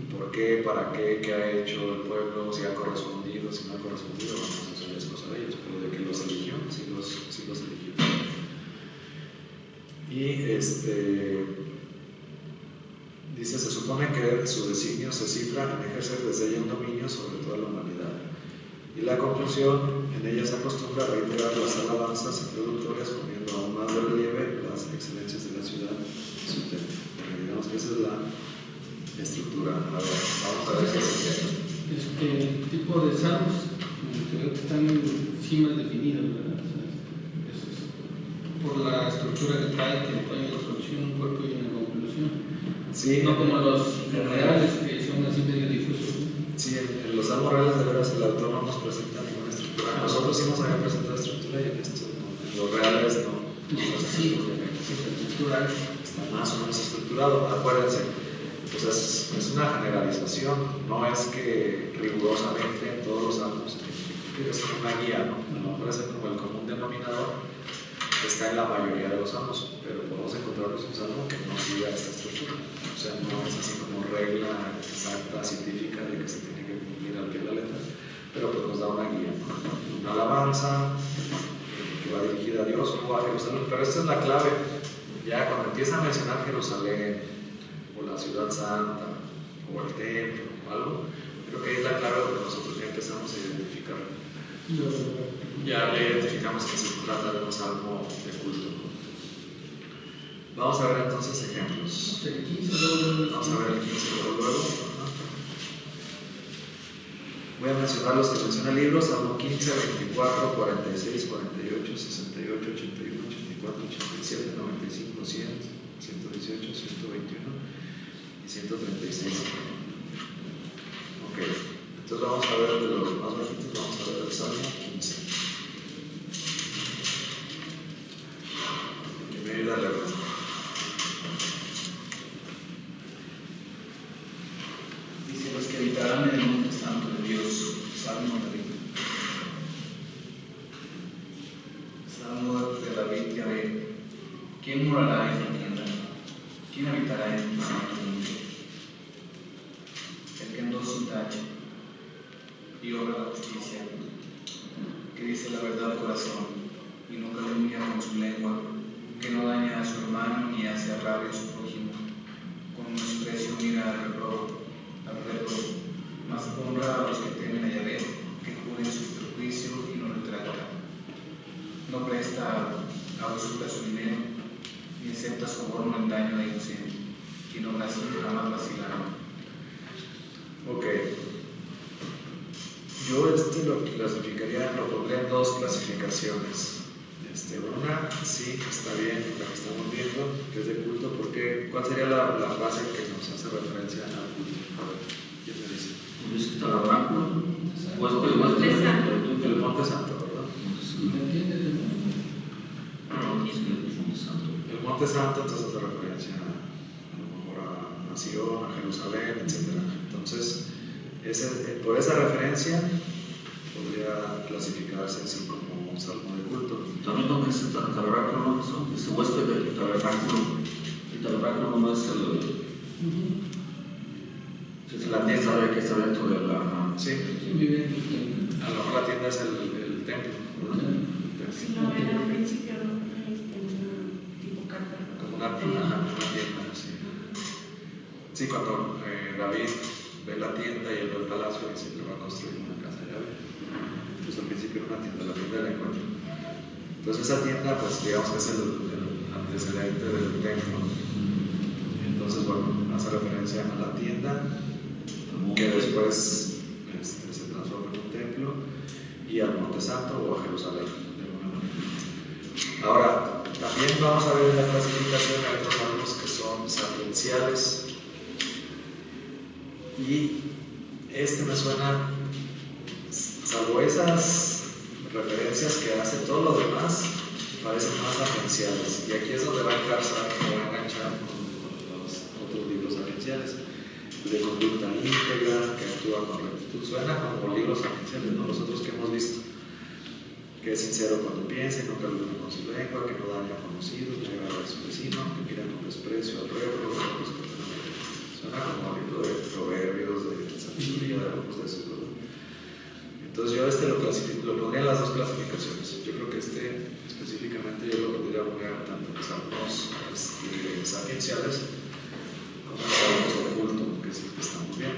¿Por qué? ¿Para qué? ¿Qué ha hecho el pueblo? ¿Si ha correspondido? ¿Si no ha correspondido? Bueno, eso ya es cosa de ellos. Pero de que los eligió, sí los eligió. Y dice, se supone que su designio se cifra en ejercer desde ella un dominio sobre toda la humanidad. Y la conclusión, en ella se acostumbra a reiterar las alabanzas introductorias poniendo aún más de relieve las excelencias de la ciudad y su templo. Porque digamos que esa es la estructura. Vamos a ver qué es esto. Este tipo de salmos creo que están sí más definidos, ¿verdad? Por la estructura que trae una introducción, un cuerpo y una conclusión. Sí, no como los reales que son así medio difusos. Sí, en los salmos reales de veras el autor no nos presenta ninguna estructura. Nosotros sí nos habían presentado estructura y en estos no. En los reales no. Sí, estructural. Está más o menos estructurado. Acuérdense, pues es una generalización, no es que rigurosamente en todos los salmos es como una guía, ¿no? A lo mejor es como el común denominador. Está en la mayoría de los salmos, pero podemos encontrarnos un salmo que no siga esta estructura. O sea, no es así como regla exacta, científica, de que se tiene que cumplir al pie de la letra, pero pues nos da una guía, ¿no? Una alabanza que va dirigida a Dios o a Jerusalén. Pero esta es la clave. Ya cuando empieza a mencionar Jerusalén, o la ciudad santa, o el templo, o algo, creo que es la clave donde nosotros ya empezamos a identificar. Ya identificamos que se trata de un salmo de culto. Vamos a ver entonces ejemplos. Vamos a ver el 15 luego. Voy a mencionar los que menciona el libro: Salmo 15, 24, 46, 48, 68, 81, 84, 87, 95, 100, 118, 121 y 136. Ok, entonces vamos a ver de los más bajitos, vamos a ver el Salmo 15. Que me ayuda a leer. Dice: los que habitarán en el monte santo de Dios. Salmo de David. Salmo de David, Yahvé. ¿Quién morará en tu tienda? ¿Quién habitará en tu santo monte? El que andó sin tacha y obra la justicia, que dice la verdad al corazón y no calumnia con su lengua, que no daña a su hermano ni hace agravio a su prójimo, con menosprecio mira al reprobo, mas honra a los que temen a Yahvé, que curen su perjuicio y no retrata. No presta a usura su dinero, ni acepta soborno en daño de inocente, y no jamás vacilará. Ok. Yo este lo clasificaría, lo pondría en dos clasificaciones. Una, sí, está bien, la que estamos viendo, que es de culto, porque ¿cuál sería la base que nos hace referencia al culto? A ver, ¿quién me dice? El tabernáculo, El Monte Santo, ¿verdad? El Monte Santo entonces hace referencia a lo mejor a Sion, a Jerusalén, etc. Entonces, por esa referencia podría clasificarse así como un salmo de culto. También donde es el tabernáculo, ese huésped del tabernáculo, el tabernáculo no es la tienda que está dentro de la... Sí, a lo mejor la tienda es el templo, ¿verdad? Si no era al principio, tipo carta. Como una tienda, sí. Sí, cuando David ve la tienda y él ve el palacio y dice que va a construir una casa llave. Pues al principio era una tienda, la tienda del encuentro. Entonces esa tienda, pues digamos que es el antecedente del templo. Entonces, bueno, hace referencia a la tienda que después se transforma en un templo y al Monte Santo o a Jerusalén, de alguna manera. Ahora, también vamos a ver en la clasificación hay otros salmos que son sapienciales. Y me suena, salvo esas referencias que hace, todo lo demás parecen más sapienciales. Y aquí es donde va a enganchar con los otros libros sapienciales. De conducta íntegra, que actúa con rectitud. Suena como libros sapienciales, ¿no? Los otros que hemos visto. Que es sincero cuando piensa, no calumnia con su lengua, que no daña a conocidos, no agrada a su vecino, que mira con desprecio al pueblo, suena como libro de proverbios, de sabiduría, de algunos de esos, ¿verdad? Entonces yo lo pondría en las dos clasificaciones. Yo creo que específicamente yo lo podría poner tanto en salmos sapienciales como en salmos de culto, que sí que está muy bien.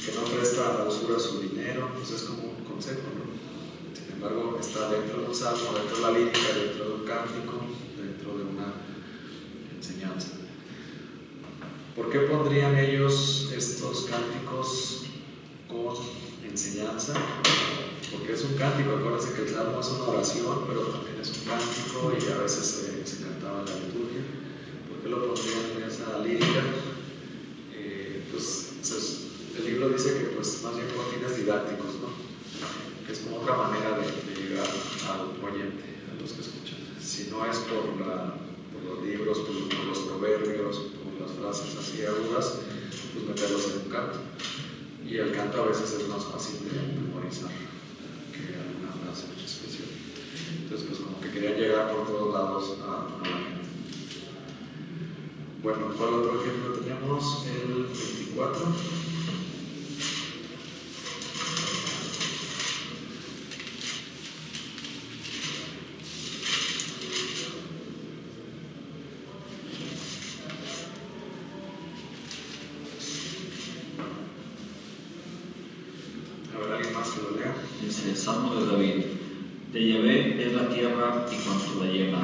Que no presta a usura su dinero, pues es como un consejo, ¿no? Sin embargo, está dentro de un salmo, dentro de la lírica, dentro de un cántico, dentro de una enseñanza. ¿Por qué pondrían ellos estos cánticos con enseñanza? Porque es un cántico, acuérdense que el salmo es una oración, pero también es un cántico y a veces se cantaba en la liturgia. ¿Por qué lo pondrían en esa lírica? El libro dice que pues más bien por fines didácticos, ¿no? Que es como otra manera de llegar al oyente, a los que escuchan. Si no es por los libros, por los proverbios, por las frases así agudas, pues meterlos en un canto. Y el canto a veces es más fácil de memorizar que alguna frase especial. Entonces pues como que querían llegar por todos lados a la gente. Bueno, ¿cuál otro ejemplo teníamos? El 24. Dice, Salmo de David: de Yahvé es la tierra y cuanto la llena,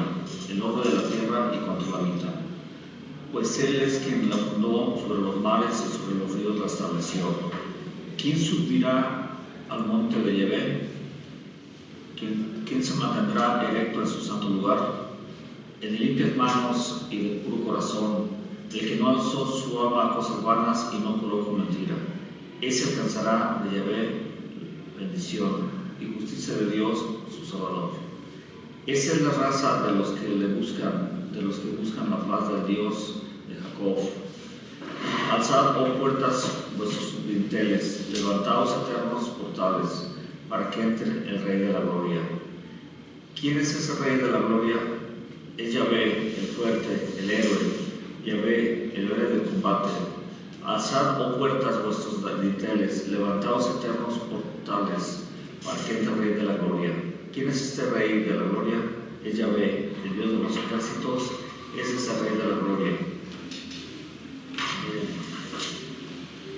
el orbe de la tierra y cuanto la habita. Pues Él es quien la fundó sobre los mares y sobre los ríos la estableció. ¿Quién subirá al monte de Yahvé? ¿Quién se mantendrá erecto en su santo lugar? El de limpias manos y de puro corazón, el que no alzó su alma a cosas vanas y no juró con mentira. Ese alcanzará de Yahvé bendición y justicia de Dios su Salvador. Esa es la raza de los que le buscan, de los que buscan la paz del Dios de Jacob. Alzad, oh puertas, vuestros dinteles, levantaos eternos portales, para que entre el Rey de la Gloria. ¿Quién es ese Rey de la Gloria? Es Yahvé, el fuerte, el héroe, Yahvé, el héroe del combate. Alzad, oh puertas, vuestros dinteles, levantaos eternos portales, para que entre el Rey de la Gloria. ¿Quién es este Rey de la Gloria? Es Yahvé, el Dios de los ejércitos, ese es el Rey de la Gloria.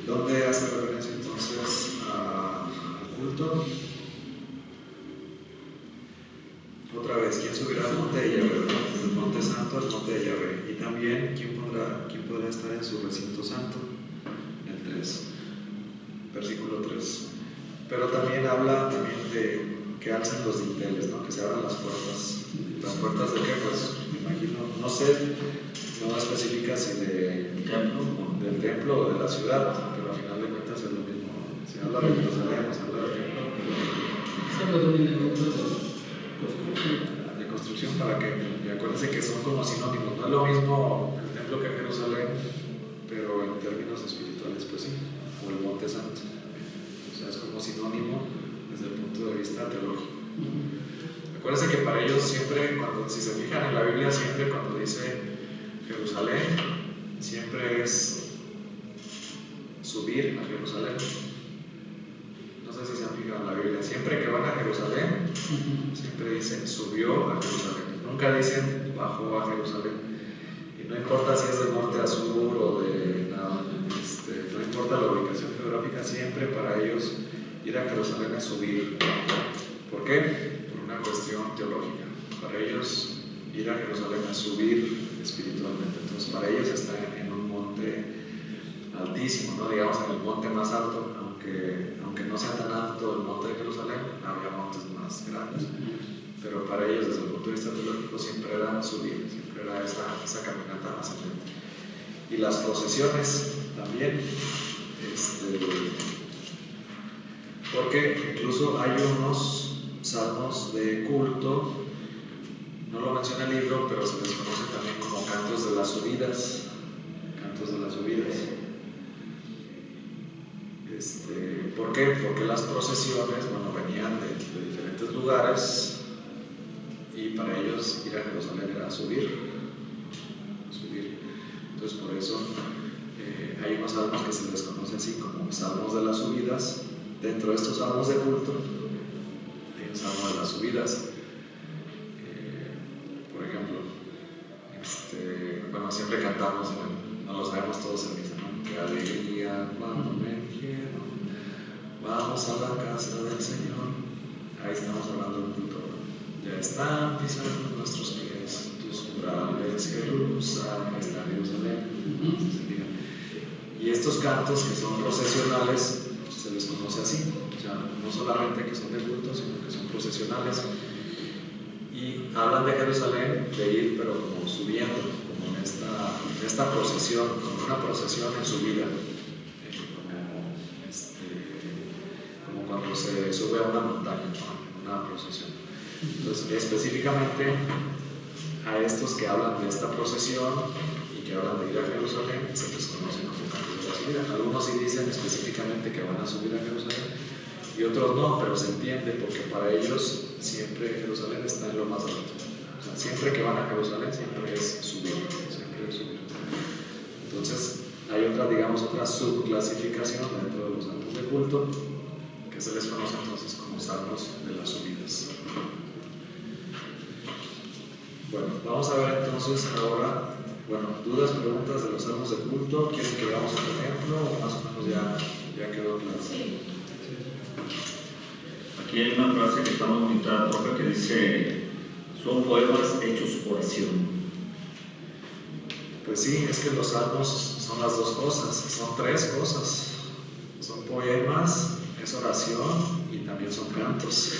¿Dónde hace referencia entonces al culto? Otra vez, ¿quién subirá al monte de Yahvé? El monte santo, el monte de Yahvé. Y también, ¿quién podrá estar en su recinto santo? En el 23, versículo 3. Pero también habla de que alcen los dinteles, ¿no? Que se abran las puertas. ¿Las puertas de qué? Pues me imagino, no sé, no especifica si del templo o de la ciudad, pero al final de cuentas es lo mismo. Se habla de Jerusalén, se habla del templo. Se habla de un elemento de construcción. De construcción, para que, y acuérdense que son como sinónimos, no es lo mismo el templo que Jerusalén, pero en términos espirituales, pues sí, o el Monte Santo. O sea, es como sinónimo desde el punto de vista teológico. Acuérdense que para ellos siempre, si se fijan en la Biblia, siempre cuando dice Jerusalén, siempre es subir a Jerusalén. No sé si se han fijado en la Biblia, siempre que van a Jerusalén, siempre dicen subió a Jerusalén, nunca dicen bajó a Jerusalén. Y no importa si es de norte a sur o de nada, no importa la ubicación geográfica, siempre para ellos ir a Jerusalén es subir. ¿Por qué? Por una cuestión teológica. Para ellos ir a Jerusalén es subir espiritualmente. Entonces para ellos están en un monte altísimo, ¿no? Digamos en el monte más alto, aunque no sea tan alto el monte de Jerusalén, había montes más grandes, pero para ellos desde el punto de vista teológico siempre era subir, siempre era esa caminata ascendente. Y las procesiones también, porque incluso hay unos salmos de culto, no lo menciona el libro, pero se les conoce también como cantos de las subidas. Cantos de las subidas. ¿Por qué? Porque las procesiones, venían de diferentes lugares y para ellos ir a Jerusalén era subir. Entonces por eso hay unos salmos que se les conoce así como salmos de las subidas. Dentro de estos salmos de culto hay un salmo de las subidas. Por ejemplo, siempre cantamos, no lo sabemos todos en misa, ¿no? Qué alegría cuando me dijeron, vamos a la casa del Señor. Ahí estamos hablando de un culto. Ya están pisando nuestros pies, tus umbrales, Jerusalén, está Jerusalén. Y estos cantos que son procesionales, se les conoce así. O sea, no solamente que son de culto, sino que son procesionales. Y hablan de Jerusalén, de ir, pero como subiendo, como en esta procesión, como una procesión en subida, como cuando se sube a una montaña, ¿no? Una procesión. Entonces, específicamente a estos que hablan de esta procesión y que hablan de ir a Jerusalén, se les conoce como cantos de la subida. Algunos sí dicen específicamente que van a subir a Jerusalén y otros no, pero se entiende porque para ellos siempre Jerusalén está en lo más alto. O sea, siempre que van a Jerusalén, siempre es subir. Entonces, hay otra subclasificación dentro de los salmos de culto que se les conoce entonces como salmos de las subidas. Bueno, vamos a ver entonces ahora, dudas, preguntas de los salmos de culto. ¿Quieren que veamos otro ejemplo o más o menos ya quedó claro? Sí. Aquí hay una frase que está muy bonita, que dice, son poemas hechos oración. Pues sí, es que los salmos son las dos cosas, son tres cosas. Son poemas, es oración y también son cantos.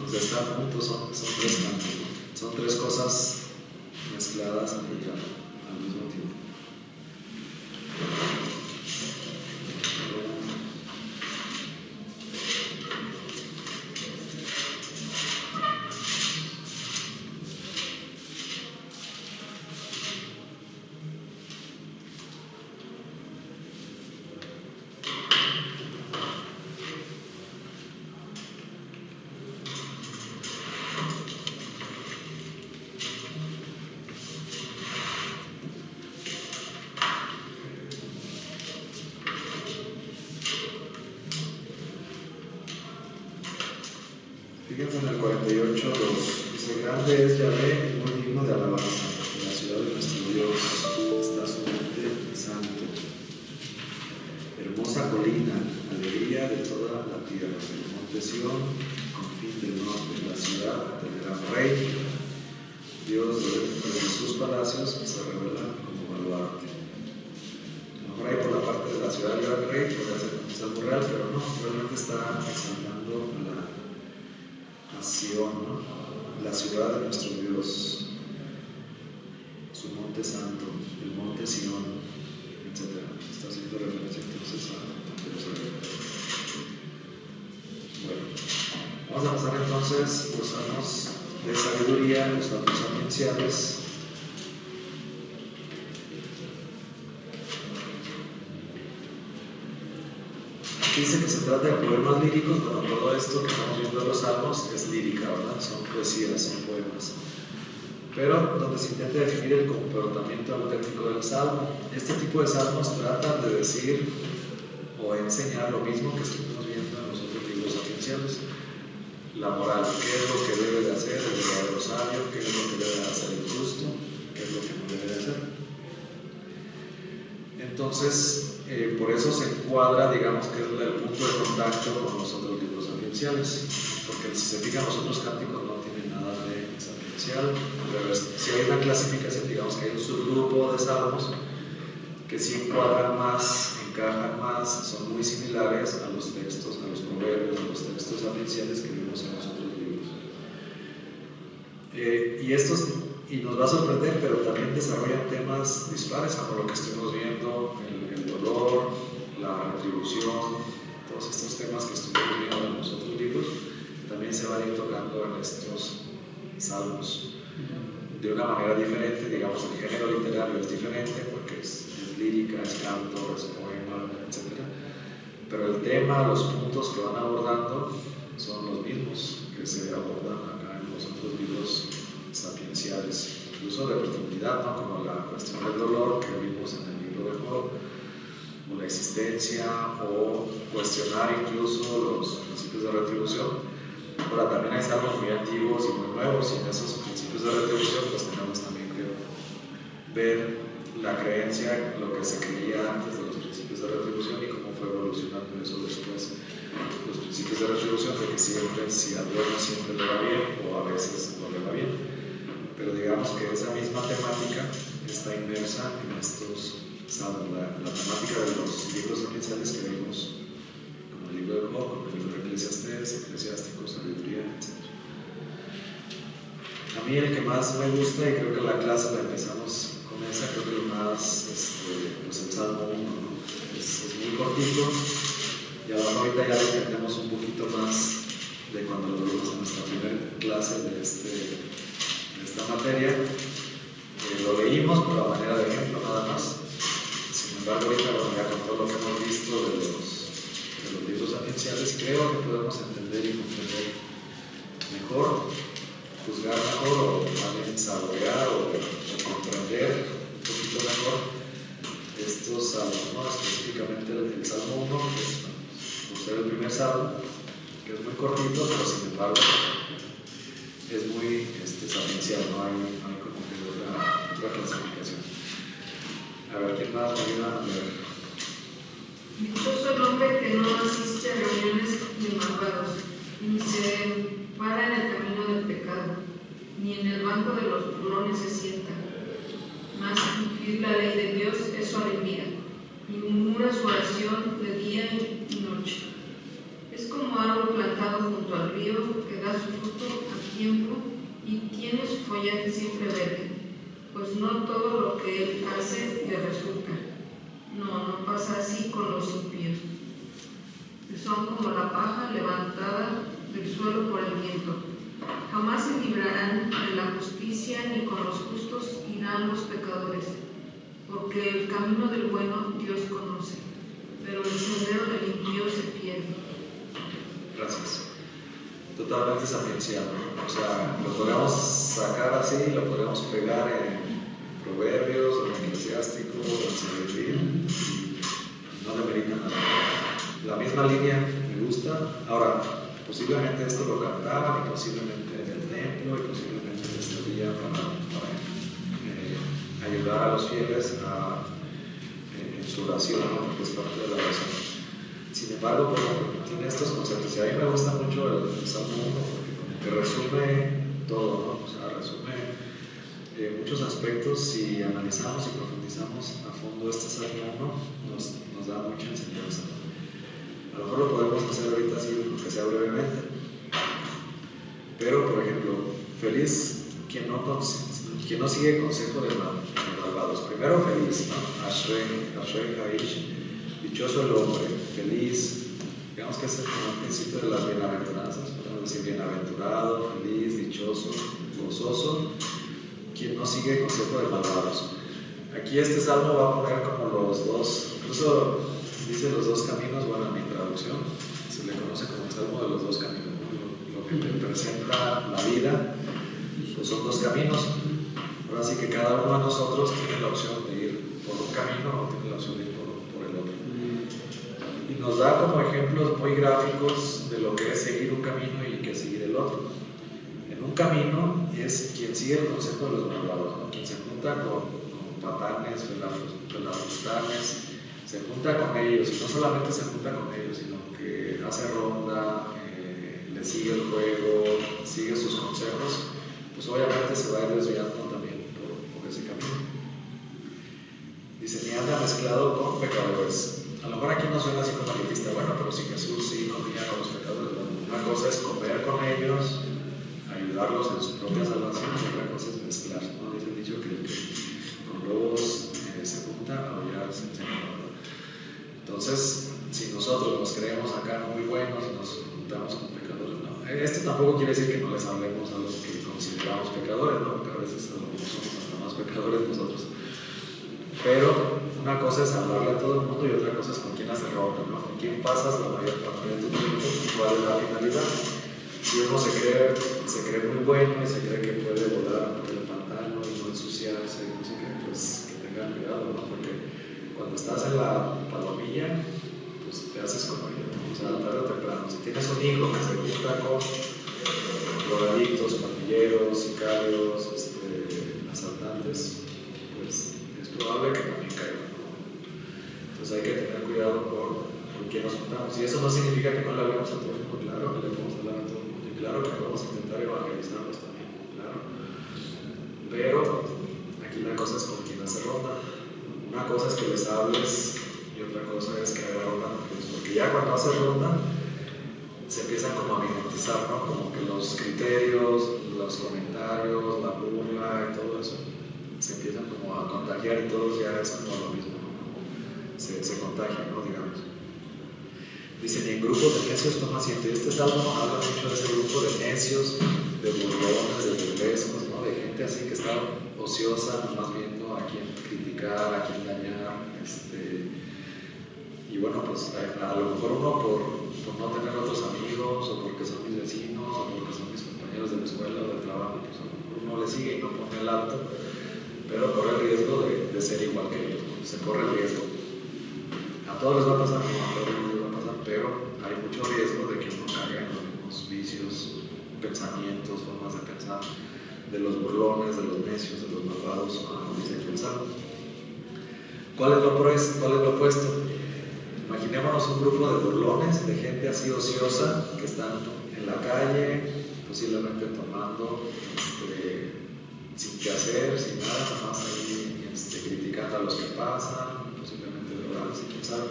O sea, están juntos, son tres cantos. Son tres cosas mezcladas al mismo tiempo. Fíjense en el 48:2, dice, grande es Yahvé y muy digno de alabanza, en la ciudad de nuestro Dios está su monte santo. Hermosa colina, alegría de toda la tierra, el monte Sión, confín del norte, la ciudad del gran rey. Dios desde sus palacios se revela como baluarte. A lo mejor ahí por la parte de la ciudad material, pero no, realmente está exaltando a Sion, ¿no? La ciudad de nuestro Dios, su monte santo, el monte Sion, etc. Está haciendo referencia entonces a Jerusalén. Bueno, vamos a pasar entonces los salmos de sabiduría, los salmos sapienciales. Dice que se trata de poemas líricos. Bueno, todo esto que estamos viendo en los salmos es lírica, ¿verdad? Son poesías, son poemas. Pero donde se intenta definir el comportamiento auténtico del salmo. Este tipo de salmos tratan de decir o enseñar lo mismo que estuvimos viendo en los otros libros sapienciales. La moral, qué es lo que debe de hacer el verdadero sabio, qué es lo que debe de hacer el justo, qué es lo que no debe de hacer. Entonces, por eso se encuadra, digamos, que es el punto de contacto con los otros libros sapienciales, porque si se fijan, los otros cánticos no tienen nada de sapiencial. Si hay una clasificación, digamos que hay un subgrupo de salmos que sí encuadran más, encajan más, son muy similares a los textos, a los proverbios, a los textos sapienciales que vimos en los otros libros. Y nos va a sorprender, pero también desarrollan temas dispares, como lo que estuvimos viendo, el dolor, la retribución, todos estos temas que estuvimos viendo en los otros libros, también se van a ir tocando en estos salmos. De una manera diferente, digamos, el género literario es diferente, porque es lírica, es canto, es poema, etc. Pero el tema, los puntos que van abordando son los mismos que se abordan acá en los otros libros sapienciales, incluso de profundidad, ¿no? Como la cuestión del dolor que vimos en el libro de Job, o la existencia, o cuestionar incluso los principios de retribución. Ahora, también hay salmos muy antiguos y muy nuevos, y en esos principios de retribución pues tenemos también que ver la creencia, lo que se creía antes de los principios de retribución y cómo fue evolucionando eso después. Los principios de retribución de que siempre, si a Dios no siempre le va bien, o a veces no le va bien. Pero digamos que esa misma temática está inmersa en estos salmos, la temática de los libros sapienciales que vimos, como el libro de Job, como el libro de Eclesiastés, Eclesiástico, Sabiduría, etc. A mí el que más me gusta, y creo que la clase la empezamos con esa, creo que lo más, pues el Salmo 1, ¿no? Es muy cortito, y ahorita ya lo entendemos un poquito más de cuando lo vimos en nuestra primera clase de esta materia. Lo leímos por la manera de ejemplo nada más. Sin embargo, ahorita, bueno, ya con todo lo que hemos visto de los libros sapienciales, creo que podemos entender y comprender mejor, juzgar mejor, o también saborear o comprender un poquito mejor estos salmos, ¿no? Específicamente el Salmo 1, que es, por ser el primer salmo, que es muy cortito, pero sin embargo es muy sapiencial, no hay como que otra clasificación. A ver, ¿quién más me ayuda a ver? Dichoso el hombre que no asiste a reuniones de malvados, ni se para en el camino del pecado, ni en el banco de los burlones se sienta. Mas cumplir la ley de Dios es su alegría, y murmura su oración de día y noche. Es como árbol plantado junto al río, que da su fruto a tiempo y tiene su follaje siempre verde, pues no todo lo que él hace le resulta. No pasa así con los impíos, que son como la paja levantada del suelo por el viento. Jamás se librarán de la justicia, ni con los justos irán los pecadores, porque el camino del bueno Dios conoce, pero el sendero del impío se pierde. Gracias. Totalmente sapiencial, ¿no? O sea, lo podemos sacar así, lo podemos pegar en Proverbios, en Eclesiástico, en Sabiduría, no demerita nada. La misma línea me gusta. Ahora, posiblemente esto lo cantaban, y posiblemente en el templo, y posiblemente en este día para ayudar a los fieles en su oración, ¿no? Porque es parte de la oración. Sin embargo, tiene estos conceptos, y a mí me gusta mucho el Salmo 1, porque como que resume todo, ¿no? O sea, resume muchos aspectos. Si analizamos y profundizamos a fondo este Salmo 1, nos da mucha enseñanza. A lo mejor lo podemos hacer ahorita así, aunque sea brevemente. Pero, por ejemplo, feliz quien no sigue consejo de malvados. Primero, feliz, ¿no? Ashrei Haish, dichoso el hombre, feliz. Digamos que ese es como el principio de las bienaventuranzas. Podemos decir bienaventurado, feliz, dichoso, gozoso, quien no sigue consejo de malvados. Aquí este salmo va a poner como los dos, incluso dice los dos caminos, bueno, en mi traducción se le conoce como el salmo de los dos caminos, ¿no? Lo que te presenta la vida, pues son dos caminos. Ahora sí que cada uno de nosotros tiene la opción de ir por un camino o tiene la opción de ir por el otro. Y nos da como ejemplos muy gráficos de lo que es seguir un camino y que seguir el otro. En un camino es quien sigue el consejo de los malvados, ¿no? Quien se junta con patanes, pelafustanes, se junta con ellos, y no solamente se junta con ellos, sino que hace ronda, le sigue el juego, sigue sus consejos, pues obviamente se va a ir desviando también por ese camino. Dice, ni anda mezclado con pecadores. A lo mejor aquí no suena así como manifiesta, bueno, pero si Jesús sí comía con los pecadores, bueno, una cosa es comer con ellos, ayudarlos en su propia salvación, y otra cosa es mezclar, ¿no? Dice el dicho que con lobos se junta a hollar se enseña, ¿no? Entonces, si nosotros nos creemos acá muy buenos y nos juntamos con pecadores, no. Esto tampoco quiere decir que no les hablemos a los que consideramos pecadores, ¿no? Porque a veces somos hasta más pecadores nosotros. Pero una cosa es hablarle a todo el mundo y otra cosa es con quién hace ronda, ¿no? Con quién pasas la mayor parte de tu tiempo y cuál es la finalidad. Si uno se cree muy bueno y se cree que puede volar por el pantano y no ensuciarse, no sé qué, pues que tengan cuidado, ¿no? Porque cuando estás en la palomilla, pues te haces como yo, ¿no? O sea, tarde o temprano. Si tienes un hijo que se junta con drogadictos, pandilleros, sicarios, asaltantes, pues es probable que también caigan, ¿no? Entonces hay que tener cuidado con quién nos juntamos. Y eso no significa que no le hablemos a todo el mundo, claro que le podemos hablar a todo el mundo, y claro que vamos a intentar evangelizarlos también, claro. Pero aquí la cosa es con quién hace ronda. Una cosa es que les hables y otra cosa es que haga ronda, porque ya cuando hace ronda se empiezan como a mimetizar, ¿no? Como que los criterios, los comentarios, la burla y todo eso se empiezan como a contagiar y todos ya es como lo mismo, ¿no? Se contagian, ¿no? Digamos. Dice, ni en grupos de necios toma asiento. Y este salmo habla mucho de ese grupo de necios, de burlones, de burlescos, ¿no? De gente así que está ociosa, nomás viendo a quién criticar, a quién dañar. Y bueno, pues a lo mejor uno por no tener otros amigos, o porque son mis vecinos, o porque son mis compañeros de la escuela o del trabajo, pues a lo mejor uno le sigue y no pone el alto, pero corre el riesgo de ser igual que ellos, ¿no? Se corre el riesgo. A todos les va a pasar, no a todos les va a pasar, pero hay mucho riesgo de que uno caiga en los mismos vicios, pensamientos, formas de pensar, de los burlones, de los necios, de los malvados, como dice aquí el Salmo. ¿Cuál es lo opuesto? Imaginémonos un grupo de burlones, de gente así ociosa, que están en la calle, posiblemente tomando, sin qué hacer, sin nada, nada más ahí criticando a los que pasan, posiblemente drogándose, quién sabe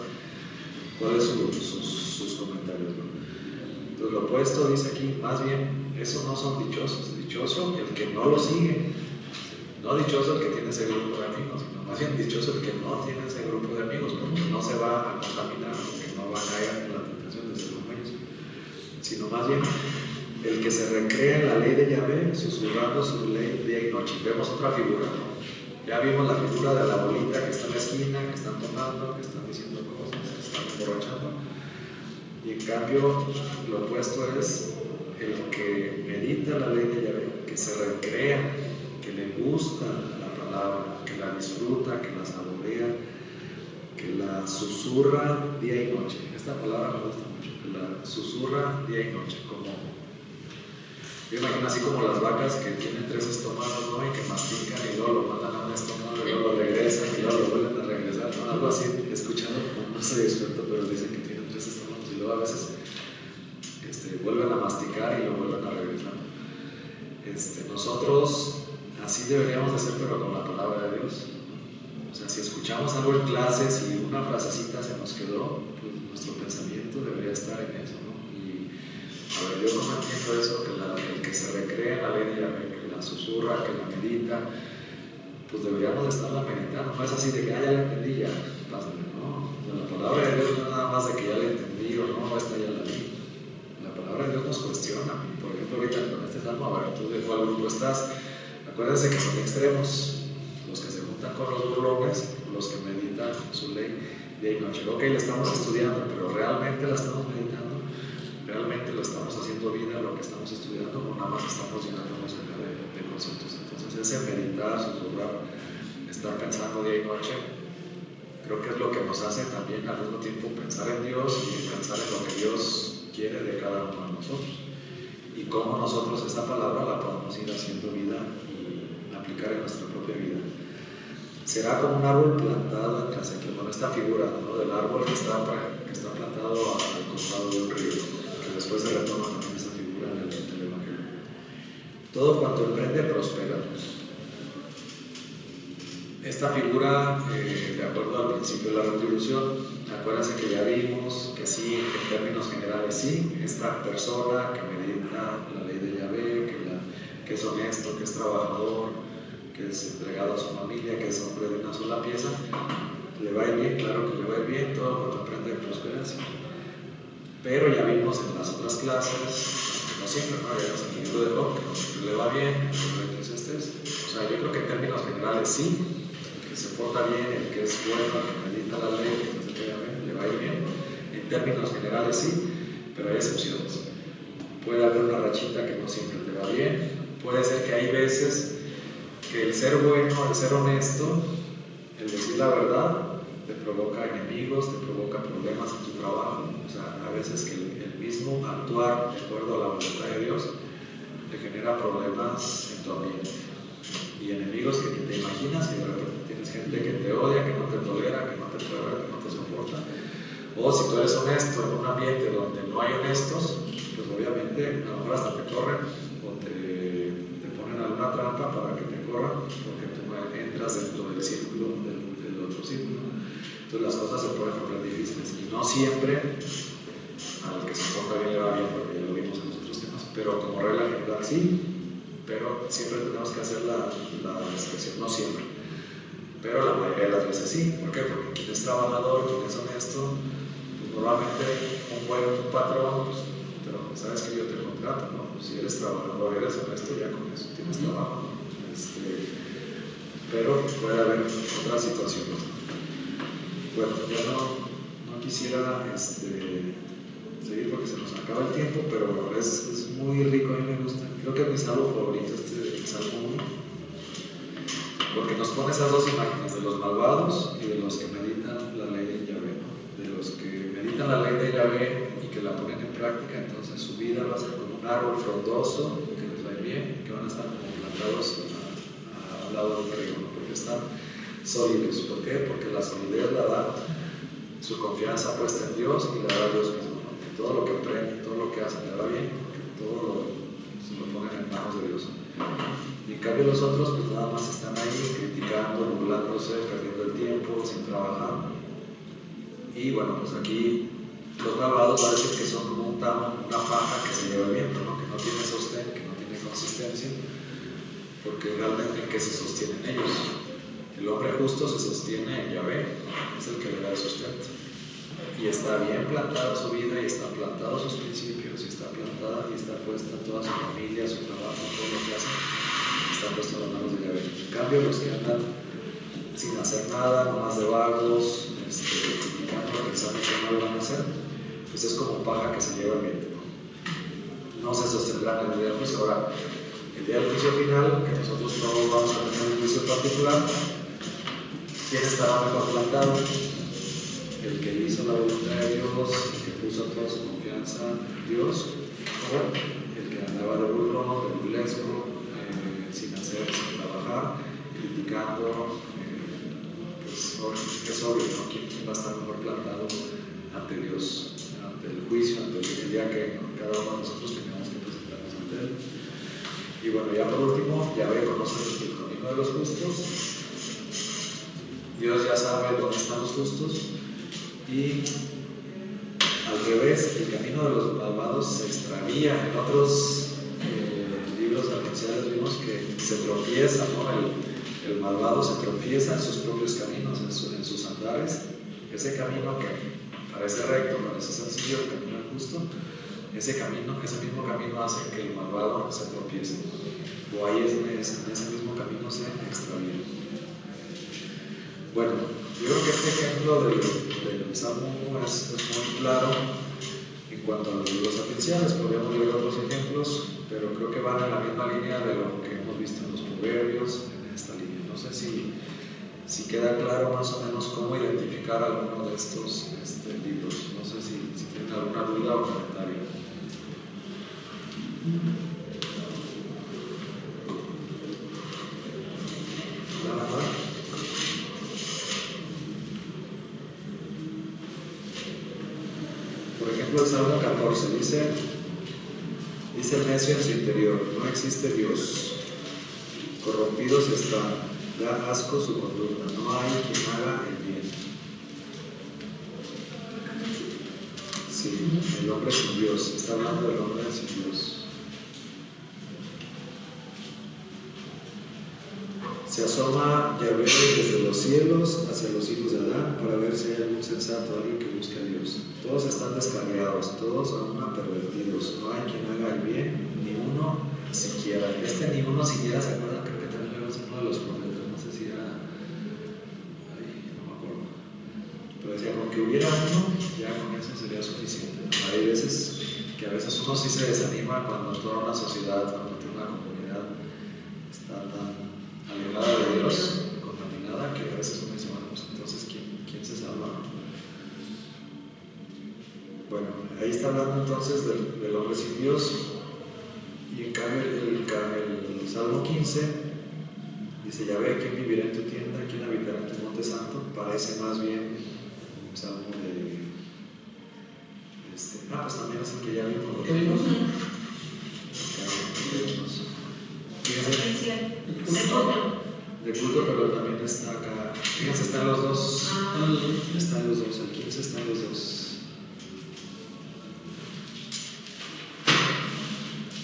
cuáles son sus comentarios, ¿no? Entonces lo opuesto dice aquí, más bien, esos no son dichosos, dichoso el que no lo sigue, no dichoso el que tiene ese grupo de amigos, sino más bien dichoso el que no tiene ese grupo de amigos, porque no se va a contaminar, porque no va a caer en la tentación de ser como ellos, sino más bien el que se recrea en la ley de Yahvé, susurrando su ley día y noche. Vemos otra figura, ¿no? Ya vimos la figura de la bolita que está en la esquina, que están tomando, que están diciendo cosas, que están emborrachando. Y en cambio, lo opuesto es el que medita la ley de Yahvé, que se recrea, que le gusta la palabra, que la disfruta, que la saborea, que la susurra día y noche. Esta palabra me gusta mucho, que la susurra día y noche, como yo imagino así como las vacas que tienen 3 estómagos, ¿no? Y que mastican y luego lo mandan a un estómago y luego lo regresan y luego lo vuelven a regresar, ¿no? Algo así, escuchando, no soy experto, pero dicen que tienen 3 estómagos y luego a veces vuelven a masticar y lo vuelven a regresar. Nosotros así deberíamos de ser, pero con la palabra de Dios. O sea, si escuchamos algo en clases y una frasecita se nos quedó, pues nuestro pensamiento debería estar en eso, ¿no? Y a ver, yo como entiendo eso, que el que se recrea en la ley de Yahvé, que la susurra, que la medita, pues deberíamos de estarla meditando. No es así de que ya la entendí, ya, pásame, ¿no? O sea, la palabra de Dios no es nada más de que ya la entendí o no, esta ya la vi. La palabra de Dios nos cuestiona. Por ejemplo, ahorita con este salmo, a ver, tú de cuál grupo estás. Acuérdense que son extremos, los que se juntan con los burlones, los que meditan su ley día y noche. Ok, la estamos estudiando, pero realmente la estamos meditando, realmente lo estamos haciendo vida lo que estamos estudiando, o nada más estamos llenándonos acá de conceptos. Entonces, ese meditar, susurrar, estar pensando día y noche, creo que es lo que nos hace también al mismo tiempo pensar en Dios y pensar en lo que Dios quiere de cada uno de nosotros. Y cómo nosotros esa palabra la podemos ir haciendo vida y aplicar en nuestra propia vida. Será como un árbol plantado en la sequía. Bueno, esta figura, ¿no?, del árbol que está plantado al costado de un río, que después se retoma también esa figura en el Evangelio. Todo cuanto emprende prospera. Esta figura, de acuerdo al principio de la retribución, acuérdense que ya vimos que sí, en términos generales sí, esta persona que medita la ley de Yahvé, que es honesto, que es trabajador, que es entregado a su familia, que es hombre de una sola pieza, le va a ir bien, claro que le va a ir bien, todo cuando aprende prospera. Pero ya vimos en las otras clases, no siempre, ¿no? Ya vimos en el libro de Job, que no siempre le va bien, en el libro de Eclesiastés. O sea, yo creo que en términos generales sí, el que se porta bien, el que es bueno, el que medita la ley, el que no se queda bien, le va a ir bien. En términos generales sí, pero hay excepciones. Puede haber una rachita que no siempre te va bien, puede ser que hay veces que el ser bueno, el ser honesto, el decir la verdad, te provoca enemigos, te provoca problemas en tu trabajo. O sea, a veces que el mismo actuar de acuerdo a la voluntad de Dios te genera problemas en tu ambiente. Y enemigos que ni te imaginas, y de repente tienes gente que te odia, que no te tolera, que no te tolera, que no te soporta. O si tú eres honesto en un ambiente donde no hay honestos, pues obviamente a lo mejor hasta te corren o te ponen alguna trampa para que te corran, porque tú no entras dentro del círculo del otro círculo. Entonces las cosas se ponen difíciles y no siempre al que se porta bien le va bien, porque ya lo vimos en los otros temas, pero como regla general sí, pero siempre tenemos que hacer la excepción, no siempre, pero la mayoría de las veces sí. ¿Por qué? Porque quien es trabajador, quien es honesto, pues normalmente un buen patrón, pues, pero sabes que yo te contrato, ¿no? Si eres trabajador, eres honesto, ya con eso tienes trabajo, ¿no? Pero puede haber otras situaciones. Bueno, ya no quisiera seguir porque se nos acaba el tiempo, pero bueno, es muy rico, a mí me gusta. Creo que es mi salmo favorito, el Salmo 1, porque nos pone esas dos imágenes, de los malvados y de los que meditan la ley de Yahvé, ¿no? De los que meditan la ley de Yahvé y que la ponen en práctica, entonces su vida va a ser como un árbol frondoso, que les va a ir bien, que van a estar como plantados al lado del río, ¿no? Porque están sólidos. ¿Por qué? Porque la solidez la da su confianza puesta en Dios y la da Dios mismo, ¿no? Que todo lo que aprende, todo lo que hace le va bien, porque todo se lo ponen en manos de Dios. Y en cambio los otros pues nada más están ahí criticando, nublándose, perdiendo el tiempo, sin trabajar. Y bueno, pues aquí los malvados parece que son como una paja que se lleva el viento, ¿no? Que no tiene sostén, que no tiene consistencia, porque realmente ¿en qué se sostienen ellos? El hombre justo se sostiene en Yahvé, es el que le da el sustento. Y está bien plantada su vida, y están plantados sus principios, y está plantada y está puesta toda su familia, su trabajo, todo lo que hacen, está puesto en las manos de Yahvé. En cambio, los que andan sin hacer nada, nomás de vagos, criticando, pensando que no lo van a hacer, pues es como paja que se lleva el viento. No se sostendrán en el día del juicio. Ahora, el día del juicio final, que nosotros no vamos a tener un juicio particular, ¿quién estará mejor plantado? El que hizo la voluntad de Dios, el que puso toda su confianza en Dios, o el que andaba de burlón, de burlesco, sin hacer, sin trabajar, criticando, pues es obvio, ¿no? ¿Quién va a estar mejor plantado ante Dios, ante el juicio, ante el día que cada uno de nosotros tenemos que presentarnos ante Él? Y bueno, ya por último, Yahvé conoce el camino de los justos Dios ya sabe dónde están los justos, y al revés, el camino de los malvados se extravía. En otros libros arqueciales vimos que se tropieza, ¿no? El malvado se tropieza en sus propios caminos, en sus andares. Ese camino que parece recto, parece sencillo, el camino del justo, ese mismo camino hace que el malvado se tropiece, o ahí en ese mismo camino se extravía. Bueno, yo creo que este ejemplo del Salmo 1 es muy claro en cuanto a los libros sapienciales. Podríamos ver otros ejemplos, pero creo que van en la misma línea de lo que hemos visto en los proverbios, en esta línea. No sé si queda claro más o menos cómo identificar alguno de estos libros. No sé si tienen alguna duda o comentario. Por ejemplo, el Salmo 14 dice el necio en su interior: no existe Dios, corrompidos están, da asco su conducta, no hay quien haga el bien. Sí, el hombre sin Dios, está hablando del hombre sin Dios. Se asoma Yahvé desde los cielos hacia los hijos de Adán para ver si hay algún sensato, alguien que busque a Dios. Todos están descarriados, todos a una pervertidos, no hay quien haga el bien, ni uno siquiera. Ni uno siquiera, ¿se acuerdan? Creo que también lo vemos en uno de los profetas, no sé si era, no me acuerdo, pero decía, con que hubiera uno, ya con eso sería suficiente, ¿no? Hay veces que a veces uno sí se desanima cuando toda una sociedad, cuando toda una comunidad está tan alejada de Dios, contaminada, que a veces uno dice, bueno, pues entonces ¿quién se salva? Bueno, ahí está hablando entonces del hombre sin Dios. Y en cambio el Salmo 15 dice: Yahvé, ¿quién vivirá en tu tienda? ¿Quién habitará en tu monte santo? Parece más bien un salmo de pues también es el que ya vimos. ¿Qué vimos? De culto, pero también está acá. Fíjense, están los dos. Están los dos. El 15 están los dos.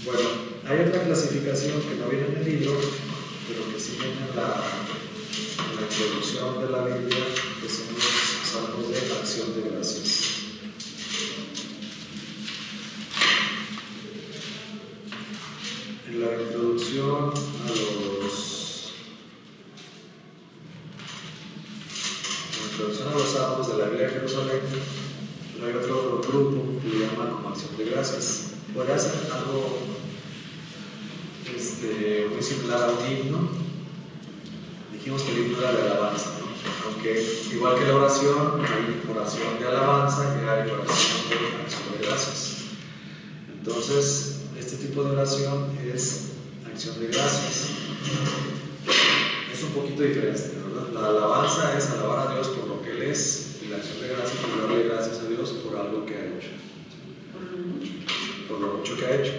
Bueno, hay otra clasificación que no viene en el libro, pero que sí viene en la introducción de la Biblia, que son los salmos de acción de gracias. En la introducción a los salmos de la Biblia de Jerusalén, hay otro grupo que le llama como acción de gracias. Podría ser algo muy similar a un himno. Dijimos que el himno era de alabanza, ¿no? Aunque igual que la oración, hay oración de alabanza y hay oración de acción de gracias. Entonces, este tipo de oración es acción de gracias. Es un poquito diferente, ¿verdad? La alabanza es alabar a Dios por lo que Él es, y la acción de gracias es darle gracias a Dios por algo que ha hecho. Por lo mucho que ha hecho,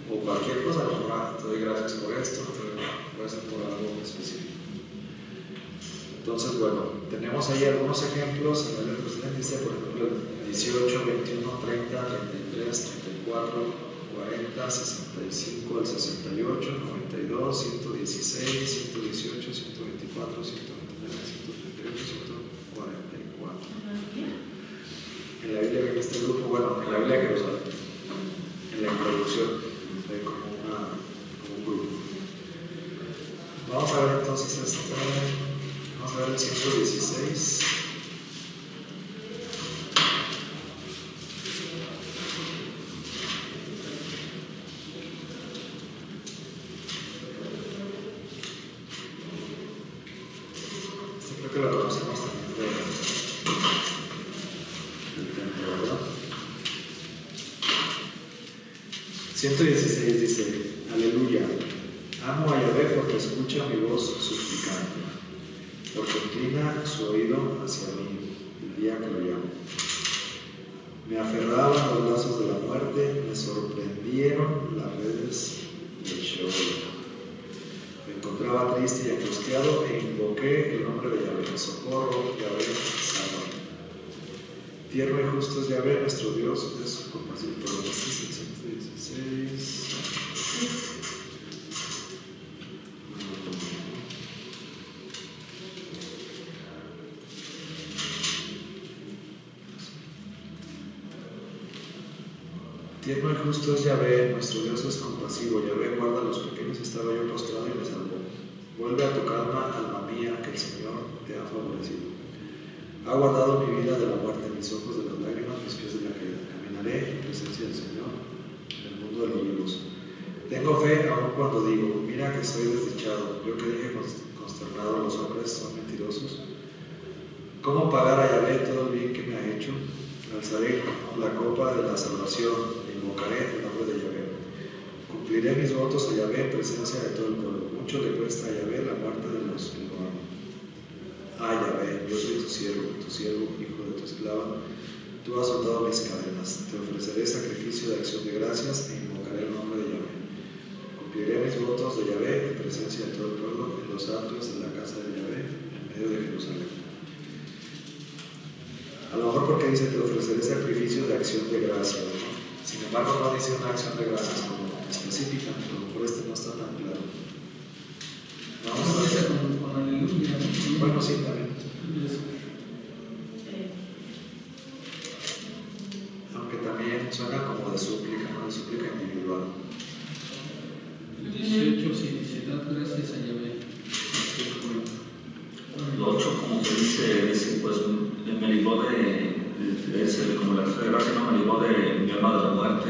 o cualquier cosa, como te doy gracias por esto, te doy gracias por algo específico. Entonces, bueno, tenemos ahí algunos ejemplos. En el presidente dice, por ejemplo, 18, 21, 30, 33, 34, 40, 65, el 68, 92, 116, 118, 124, 129, 138, 144. En la Biblia viene este grupo, bueno, en la Biblia de Jerusalén, en la introducción, como un grupo. Vamos a ver entonces vamos a ver el 116. Creo que lo conocemos también del templo, ¿verdad? 116 dice: Aleluya, amo a Yahvé porque escucha mi voz suplicante, porque inclina su oído hacia mí el día que lo llamo. Me aferraban los lazos de la muerte, me sorprendieron las redes del Sheol. encontraba triste y angustiado e invoqué el nombre de Yahvé. Socorro, Yahvé, sálvame. Tierno y justo es Yahvé, nuestro Dios, es compasivo. Pero este es el 116. Tierno y justo es Yahvé, nuestro Dios es compasivo. Yahvé guarda a los pequeños, estaba yo postrado y me salvó. Vuelve a tu calma, alma mía, que el Señor te ha favorecido. Ha guardado mi vida de la muerte, mis ojos de las lágrimas, mis pies de la caída. Caminaré en presencia del Señor, en el mundo de los vivos. Tengo fe aun cuando digo, mira que soy desdichado. Yo que dije consternado, los hombres son mentirosos. ¿Cómo pagar a Yahvé todo el bien que me ha hecho? Alzaré la copa de la salvación, invocaré el nombre de Yahvé. Cumpliré mis votos a Yahvé en presencia de todo el pueblo. Mucho le cuesta a Yahvé la muerte de los que lo aman. Ah, Yahvé, yo soy tu siervo, hijo de tu esclava. Tú has soltado mis cadenas. Te ofreceré sacrificio de acción de gracias e invocaré el nombre de Yahvé. Cumpliré mis votos de Yahvé en presencia de todo el pueblo, en los atrios de la casa de Yahvé, en medio de Jerusalén. A lo mejor porque dice te ofreceré sacrificio de acción de gracias, ¿no? Sin embargo no dice una acción de gracias como específica, a lo mejor este no está tan claro. Vamos a ver con aleluya. Bueno, sí, también. Aunque también suena como de súplica, ¿no? De súplica individual. 18 sí dice, dad gracias a Yahvé. Lo 8 como que dice pues me libró como la acción de gracia, no me libró de mi alma de la muerte,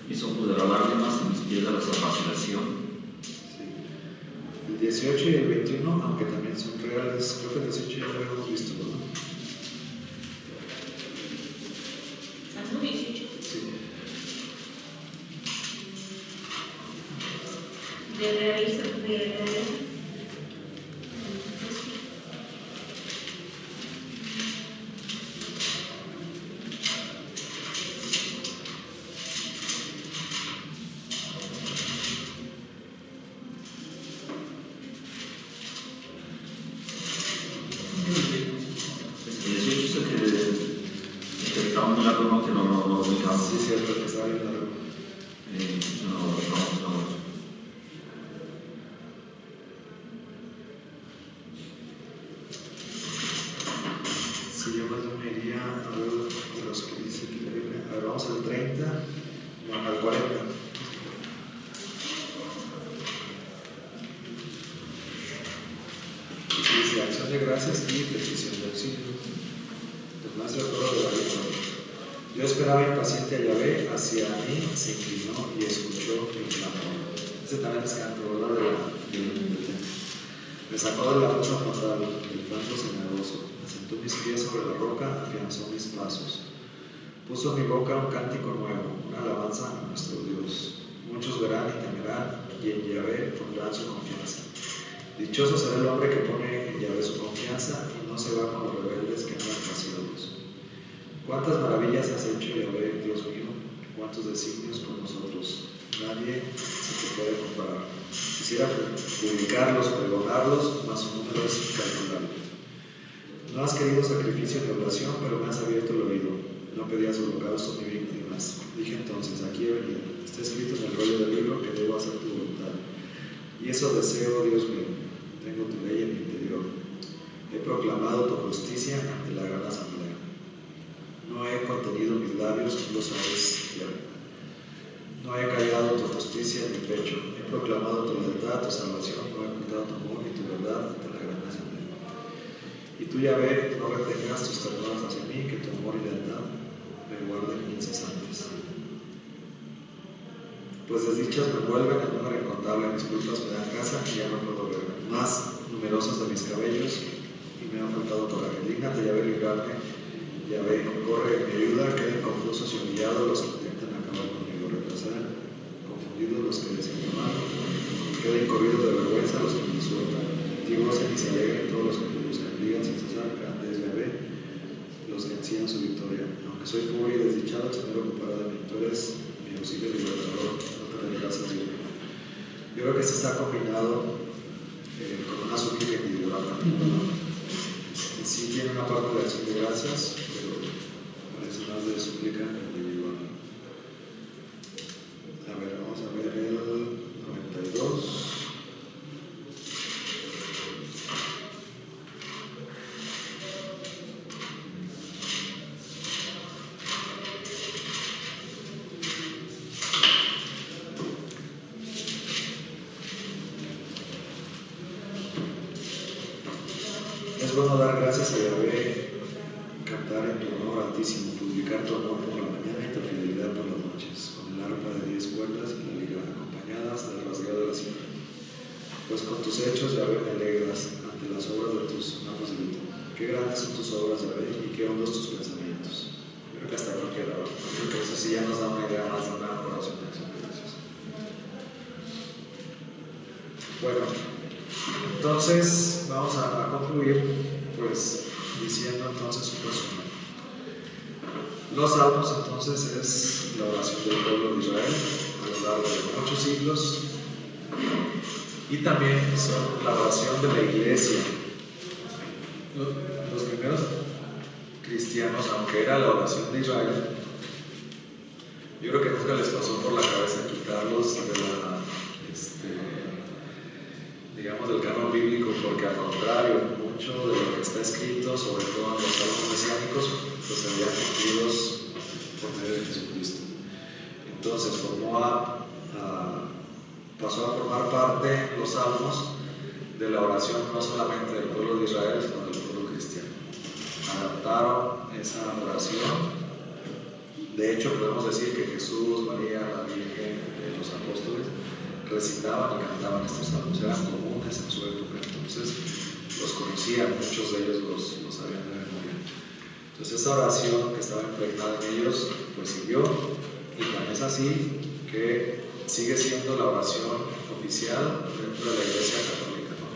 mis ojos de las lágrimas y mis pies de la vacilación. Sí. El 18 y el 21, aunque también son reales, creo que el 18 ya lo habíamos visto, ¿no? Salmo 18. Sí. De realiza. Sí, cierto, que estaba bien largo. Sí, yo más me iría a ver de los que dice aquí la Biblia. A ver, vamos al 30, bueno, al 40. Dice acción de gracias y petición de auxilio. El maestro de todo de la vida. Yo esperaba impaciente a Yahvé, hacia mí se inclinó y escuchó mi clamor. Este también es canto, ¿verdad? Me sacó de la fosa frontal, del fango cenagoso, asentó mis pies sobre la roca, afianzó mis pasos. Puso en mi boca un cántico nuevo, una alabanza a nuestro Dios. Muchos verán y temerán, y en Yahvé pondrán su confianza. Dichoso será el hombre que pone en Yahvé su confianza y no se va con los rebeldes que andan paseados. ¿Cuántas maravillas has hecho, Yahvé, Dios mío? ¿Cuántos designios con nosotros? Nadie se te puede comparar. Quisiera publicarlos, pregonarlos, mas su número es incalculable. No has querido sacrificio ni oración, pero me has abierto el oído. No pedías holocaustos ni víctimas. Dije entonces, aquí he venido. Está escrito en el rollo del libro que debo hacer tu voluntad. Y eso deseo, Dios mío. Tengo tu ley en mi interior. He proclamado tu justicia ante la gran asamblea. No he contenido mis labios, tú lo sabes, Yahvé. No he callado tu justicia en mi pecho. He proclamado tu lealtad, tu salvación. No he ocultado tu amor y tu verdad ante la gran asamblea. Y tú, Yahvé, no retengas tus ternuras hacia mí, que tu amor y lealtad me guarden incesantes. Pues desdichas me vuelven en número incontable, mis culpas me dan casa y ya no puedo ver. Más numerosos de mis cabellos y me ha faltado coraje. Dígnate, Yahvé, librarme. Yahvé, corre en mi ayuda, queden confusos y humillados los que intentan acabar conmigo. Retrasar, confundidos los que desean mal, queden corridos de vergüenza los que me insultan. Y gocen y se alegren todos los que te buscan. Digan sin cesar, grande es Yahvé, los que ansían su victoria. Aunque soy pobre y desdichado, el Señor ocupará de mí. Tú eres auxilio libertador, no te retrasas, Dios mío. Yo creo que esto está combinado Sí tiene una parte de acción de gracias, pero parece más de súplica individual. A ver, vamos a ver el 92. Es bueno dar gracias a Yahvé, cantar en tu honor altísimo, publicar tu amor por la mañana y tu fidelidad por las noches, con el arpa de 10 cuerdas y la lira, acompañadas del rasgado de la cifra. Pues con tus hechos, Yahvé, me alegras ante las obras de tus manos de vida. Qué grandes son tus obras, Yahvé, y qué hondos tus pensamientos. Creo que hasta aquí queda. Creo que eso sí ya nos da una idea más de una oración de acción de gracias. Bueno, entonces vamos a concluir pues diciendo entonces un resumen. Los salmos entonces es la oración del pueblo de Israel a lo largo de muchos siglos y también son la oración de la iglesia. Los primeros cristianos, aunque era la oración de Israel, yo creo que nunca les pasó por la cabeza quitarlos de la digamos del canon bíblico, porque al contrario, mucho de lo que está escrito, sobre todo en los salmos mesiánicos, pues se habían cumplidos por medio de Jesucristo. Entonces pasó a formar parte los salmos de la oración no solamente del pueblo de Israel, sino del pueblo cristiano. Adaptaron esa oración. De hecho, podemos decir que Jesús, María, la Virgen, los apóstoles recitaban y cantaban estos salmos, eran comunes en su época, entonces los conocían, muchos de ellos los sabían de memoria. Entonces esa oración que estaba impregnada en ellos, pues siguió, y tan es así que sigue siendo la oración oficial dentro de la Iglesia Católica, ¿no?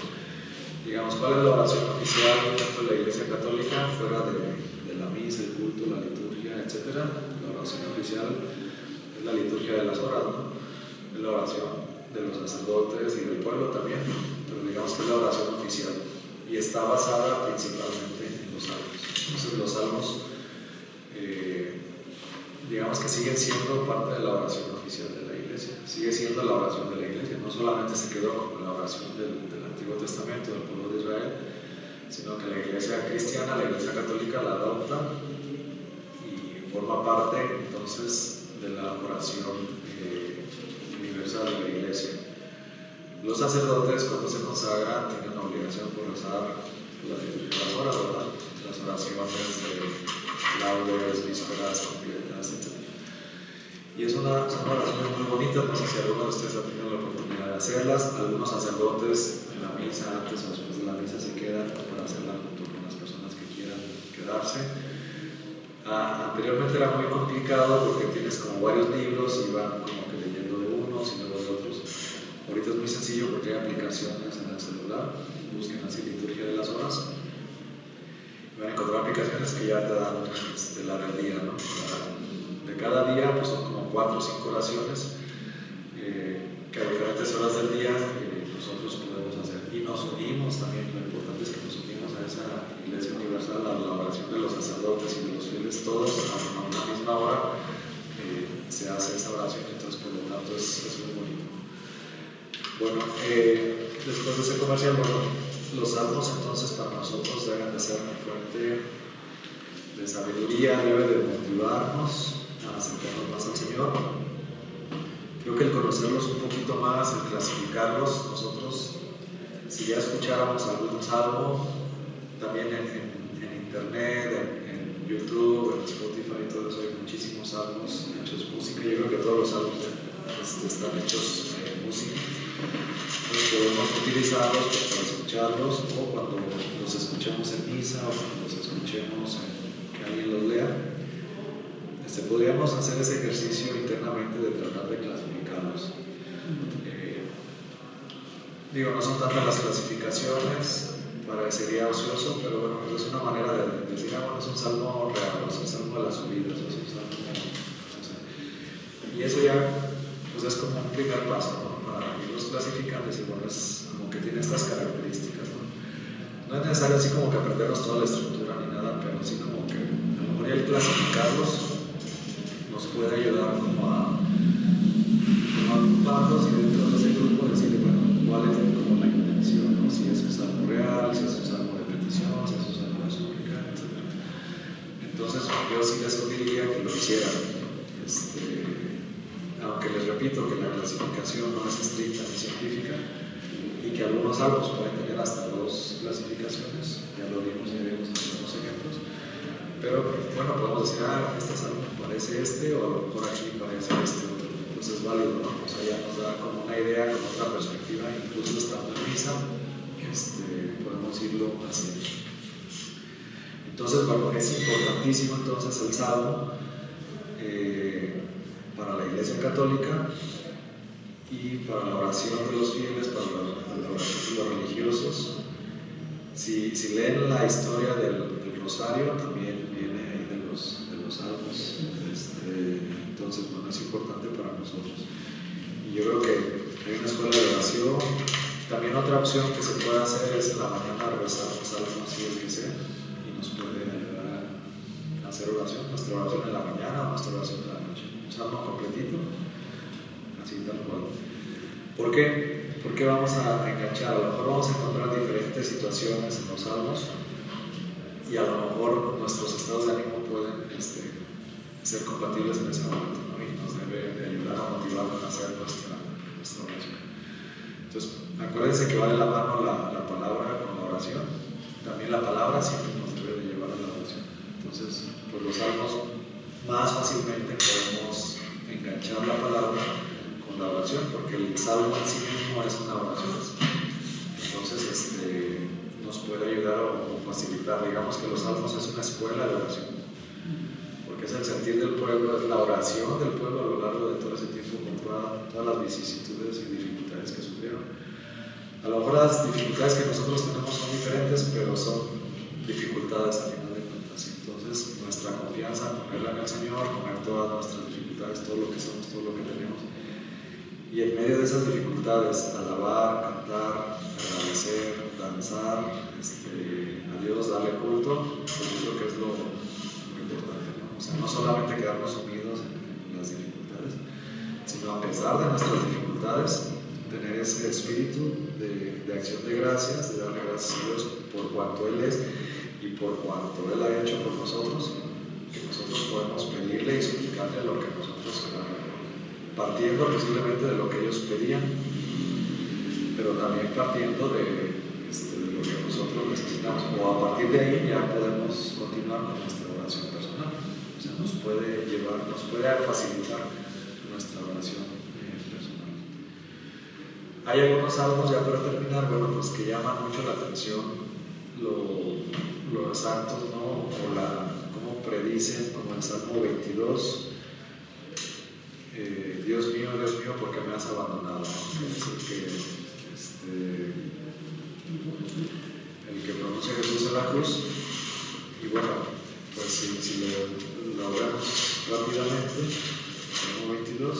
Digamos, ¿cuál es la oración oficial dentro de la Iglesia Católica? Fuera de la misa, el culto, la liturgia, etc. La oración oficial es la liturgia de las horas, ¿no? Es la oración de los sacerdotes y del pueblo también, pero digamos que es la oración oficial y está basada principalmente en los salmos. Entonces los salmos digamos que siguen siendo parte de la oración oficial de la iglesia, sigue siendo la oración de la iglesia, no solamente se quedó como la oración del Antiguo Testamento del pueblo de Israel, sino que la iglesia cristiana, la iglesia católica la adopta y forma parte entonces de la oración universal de la iglesia. Los sacerdotes, cuando se consagran, tienen una obligación por rezar las horas, ¿verdad? Las oraciones de laudes, vísperas, completas, etc. Y son oraciones muy bonitas, no sé si alguno de ustedes ha tenido la oportunidad de hacerlas. Algunos sacerdotes en la misa, antes o después de la misa, se quedan para hacerla junto con las personas que quieran quedarse. Anteriormente era muy complicado porque tienes como varios libros y van como que leyendo de unos y luego de otros. Ahorita es muy sencillo porque hay aplicaciones en el celular, busquen así liturgia de las horas y van a encontrar aplicaciones que ya te dan la del día, ¿no? De cada día pues son como 4 o 5 oraciones que a diferentes horas del día nosotros podemos hacer y nos unimos también. Lo importante es que nos unimos a esa iglesia universal, a la oración de los sacerdotes y de los fieles, todos a una misma hora se hace esa oración, entonces por lo tanto es muy bonito. Bueno, después de ese comercial, bueno, los salmos entonces para nosotros deben de ser una fuente de sabiduría, debe de motivarnos a acercarnos más al Señor. Creo que el conocerlos un poquito más, el clasificarlos, nosotros, si ya escucháramos algún salmo, también en internet, en YouTube, en Spotify y todo eso, hay muchísimos salmos hechos música. Yo creo que todos los salmos están hechos música. Entonces podemos utilizarlos pues, para escucharlos, o cuando los escuchemos en misa, o cuando los escuchemos que alguien los lea. Podríamos hacer ese ejercicio internamente de tratar de clasificarlos. No son tantas las clasificaciones, parecería ocioso, pero bueno, es una manera de decir, bueno, es un salmo real, es un salmo de las subidas, es un salmo, no sé. Y eso ya pues es como un primer paso, ¿no? Para irlos clasificando y decir, bueno, es como que tiene estas características, ¿no? No es necesario así como que aprendernos toda la estructura ni nada, pero así como que a lo mejor ya el clasificarlos nos puede ayudar como a agruparlos y dentro de ese grupo decirle, bueno, cuál es como la intención, ¿no? Si es un salmo real, si es un salmo de petición, si es un salmo de súplica, etc. Entonces yo sí les sugeriría que lo hicieran, aunque les repito que la clasificación no es estricta ni científica y que algunos salmos pueden tener hasta 2 clasificaciones, ya lo vimos y veremos algunos ejemplos, pero bueno, podemos decir, este salmo parece este, o a lo mejor aquí parece este otro, entonces es válido, ¿no? O sea, ya nos da como una idea, con otra perspectiva, incluso estando en misa, podemos irlo haciendo. Entonces, bueno, es importantísimo entonces el salmo para la Iglesia Católica y para la oración de los fieles, para la oración de los religiosos. Si leen la historia del Rosario, también viene ahí de los salmos. Entonces, bueno, es importante para nosotros. Y yo creo que hay una escuela de oración. También otra opción que se puede hacer es en la mañana rezar un salmo, así es que sea, y nos puede ayudar a hacer oración, nuestra oración en la mañana o nuestra oración en la noche. Un salmo completito, así tal cual. ¿Por qué? Porque vamos a enganchar, a lo mejor vamos a encontrar diferentes situaciones en los salmos y a lo mejor nuestros estados de ánimo pueden ser compatibles en ese momento, ¿no? Y nos debe de ayudar a motivarnos a hacer nuestra oración. Entonces, acuérdense que va de la mano la palabra con la oración. También la palabra siempre nos debe de llevar a la oración. Entonces, pues los salmos más fácilmente podemos enganchar la palabra con la oración, porque el salmo en sí mismo es una oración. Entonces, nos puede ayudar o facilitar. Digamos que los salmos es una escuela de oración, porque es el sentir del pueblo, es la oración del pueblo a lo largo de todo ese tiempo con todas las vicisitudes y dificultades que sufrieron. A lo mejor las dificultades que nosotros tenemos son diferentes, pero son dificultades al final de cuentas. Entonces, nuestra confianza, ponerla en el Señor, poner todas nuestras dificultades, todo lo que somos, todo lo que tenemos. Y en medio de esas dificultades, alabar, cantar, agradecer, danzar, a Dios, darle culto, pues yo creo que es lo importante, ¿no? O sea, no solamente quedarnos sumidos en las dificultades, sino a pesar de nuestras dificultades, tener ese espíritu de acción de gracias, de darle gracias a Dios por cuanto Él es y por cuanto Él ha hecho por nosotros, que nosotros podemos pedirle y suplicarle lo que nosotros queramos, partiendo posiblemente de lo que ellos pedían, pero también partiendo de lo que nosotros necesitamos, o a partir de ahí ya podemos continuar con nuestra oración personal. O sea, nos puede llevar, nos puede facilitar nuestra oración personal. Hay algunos salmos, ya para terminar, bueno, pues que llaman mucho la atención los santos, ¿no? O cómo predicen, como el Salmo 22, Dios mío, ¿por qué me has abandonado? ¿No? Es el que pronuncia Jesús en la cruz. Y bueno, pues si lo vemos rápidamente, Salmo 22.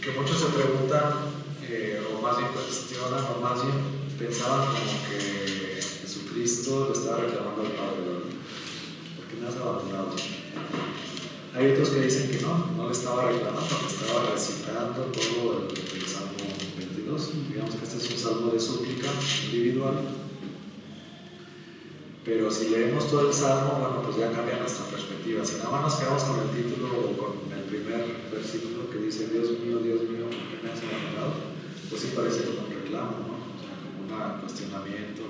Que muchos se preguntan, o más bien cuestionan, o más bien pensaban como que Jesucristo le estaba reclamando al Padre, ¿verdad? ¿Por qué me has abandonado? Hay otros que dicen que no le estaba reclamando, le estaba recitando todo el Salmo 22. Digamos que este es un salmo de súplica individual. Pero si leemos todo el salmo, bueno, pues ya cambia nuestra perspectiva. Si nada más nos quedamos con el título o con el primer versículo que dice Dios mío, ¿por qué me has abandonado? Pues sí parece como un reclamo, ¿no? O sea, como un cuestionamiento,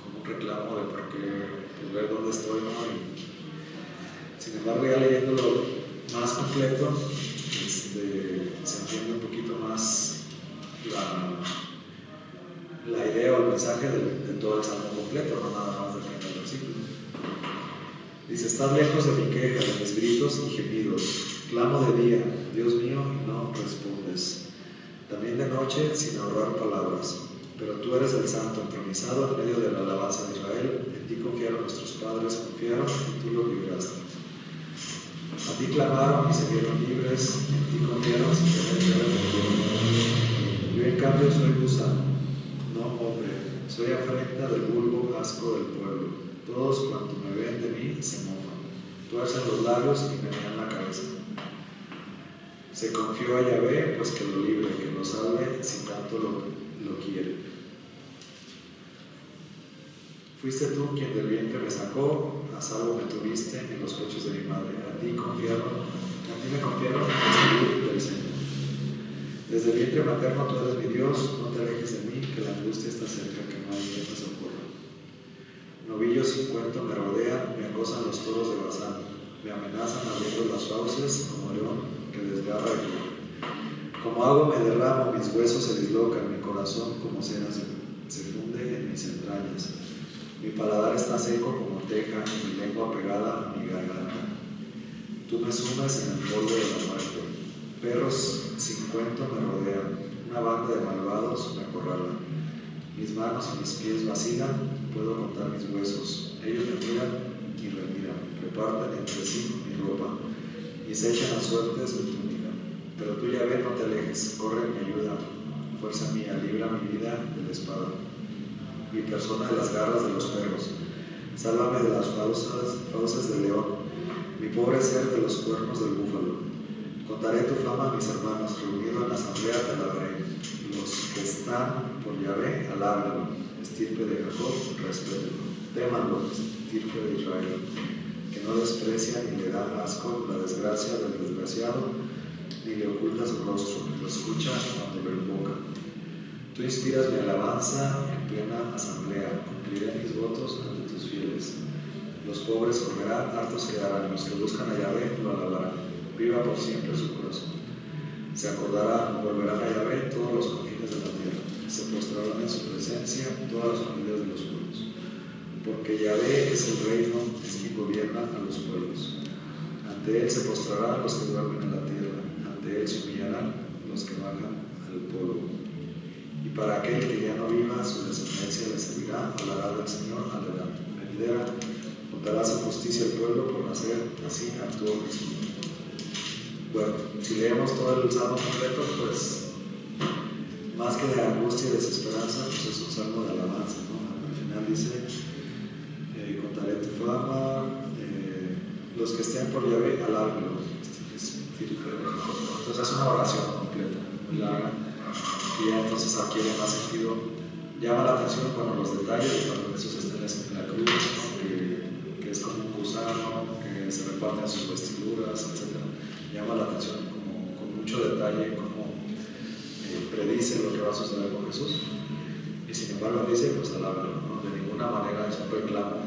como un reclamo de por qué, pues ver dónde estoy, ¿no? Sin embargo, ya leyéndolo más completo, se entiende un poquito más la idea o el mensaje de todo el salmo completo, no nada más del primer versículo. Dice: estás lejos de mi queja, de mis gritos y gemidos. Clamo de día, Dios mío, y no respondes. También de noche, sin ahorrar palabras. Pero tú eres el santo, entronizado en medio de la alabanza de Israel. En ti confiaron nuestros padres, confiaron y tú los libraste. A ti clamaron y se vieron libres, en ti confiaron sin tener que ver. gusano, no hombre, soy afrenta del vulgo, asco del pueblo. Todos cuanto me ven de mí se mofan, tuercen los labios y me menean la cabeza. Se confió a Yahvé, pues que lo libre, que lo salve, si tanto lo quiere. Fuiste tú quien del vientre me sacó, a salvo me tuviste en los pechos de mi madre. A ti me confiaron la salud del Señor. Desde el vientre materno tú eres mi Dios, no te alejes de mí, que la angustia está cerca, que no hay quien me socorra. Novillos sin cuento me rodean, me acosan los toros de Basán, me amenazan abriendo las fauces como león que desgarra el león. Como agua me derramo, mis huesos se dislocan, mi corazón como cera se funde en mis entrañas. Mi paladar está seco como teja, y mi lengua pegada a mi garganta. Tú me sumes en el polvo de la muerte. Perros sin cuento me rodean, una banda de malvados me acorralan. Mis manos y mis pies vacilan, puedo contar mis huesos. Ellos me miran y remiran, reparten entre sí mi ropa y se echan a suertes mi túnica. Pero tú, Yahvé, no te alejes, corre en mi ayuda. Fuerza mía, libra mi vida de la espada, mi persona de las garras de los perros. Sálvame de las fauces del león, mi pobre ser de los cuernos del búfalo. Contaré tu fama a mis hermanos, reunido en la asamblea te alabaré. Los que están por Yahvé, alábenlo. Estirpe de Jacob, respétenlo. Témanlo, estirpe de Israel, que no desprecia ni le da asco la desgracia del desgraciado, ni le oculta su rostro, lo escucha cuando lo invoca. Tú inspiras mi alabanza en plena asamblea, cumpliré mis votos ante tus fieles. Los pobres comerán, hartos quedarán, los que buscan a Yahvé lo alabarán. Viva por siempre su corazón. Se acordarán, volverán a Yahvé todos los confines de la tierra. Se postrarán en su presencia todas las familias de los pueblos. Porque Yahvé es el reino, es quien gobierna a los pueblos. Ante él se postrarán los que duermen en la tierra, ante él se humillarán los que bajan al polvo. Y para aquel que ya no viva, su descendencia le servirá, hablará del Señor a la edad venidera, contará su justicia al pueblo por nacer, así actuó Jesús. Bueno, si leemos todo el salmo completo, pues más que de angustia y desesperanza, pues es un salmo de alabanza, ¿no? Al final dice, contaré tu fama, los que estén por Yahvé, alábenlo. Entonces es una oración completa, muy larga, que ya entonces adquiere más sentido. Llama la atención, bueno, los detalles cuando Jesús está en la cruz, ¿no? que es como un gusano, que se reparten sus vestiduras, etc. Llama la atención como, con mucho detalle cómo predice lo que va a suceder con Jesús. Y sin embargo dice, pues alábenlo, ¿no? De ninguna manera es un reclamo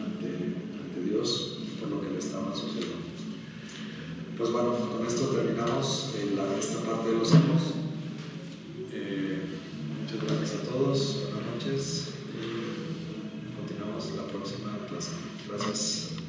ante Dios por lo que le estaba sucediendo. Pues bueno, con esto terminamos esta parte de los salmos. Muchas gracias a todos, buenas noches y continuamos la próxima clase. Gracias.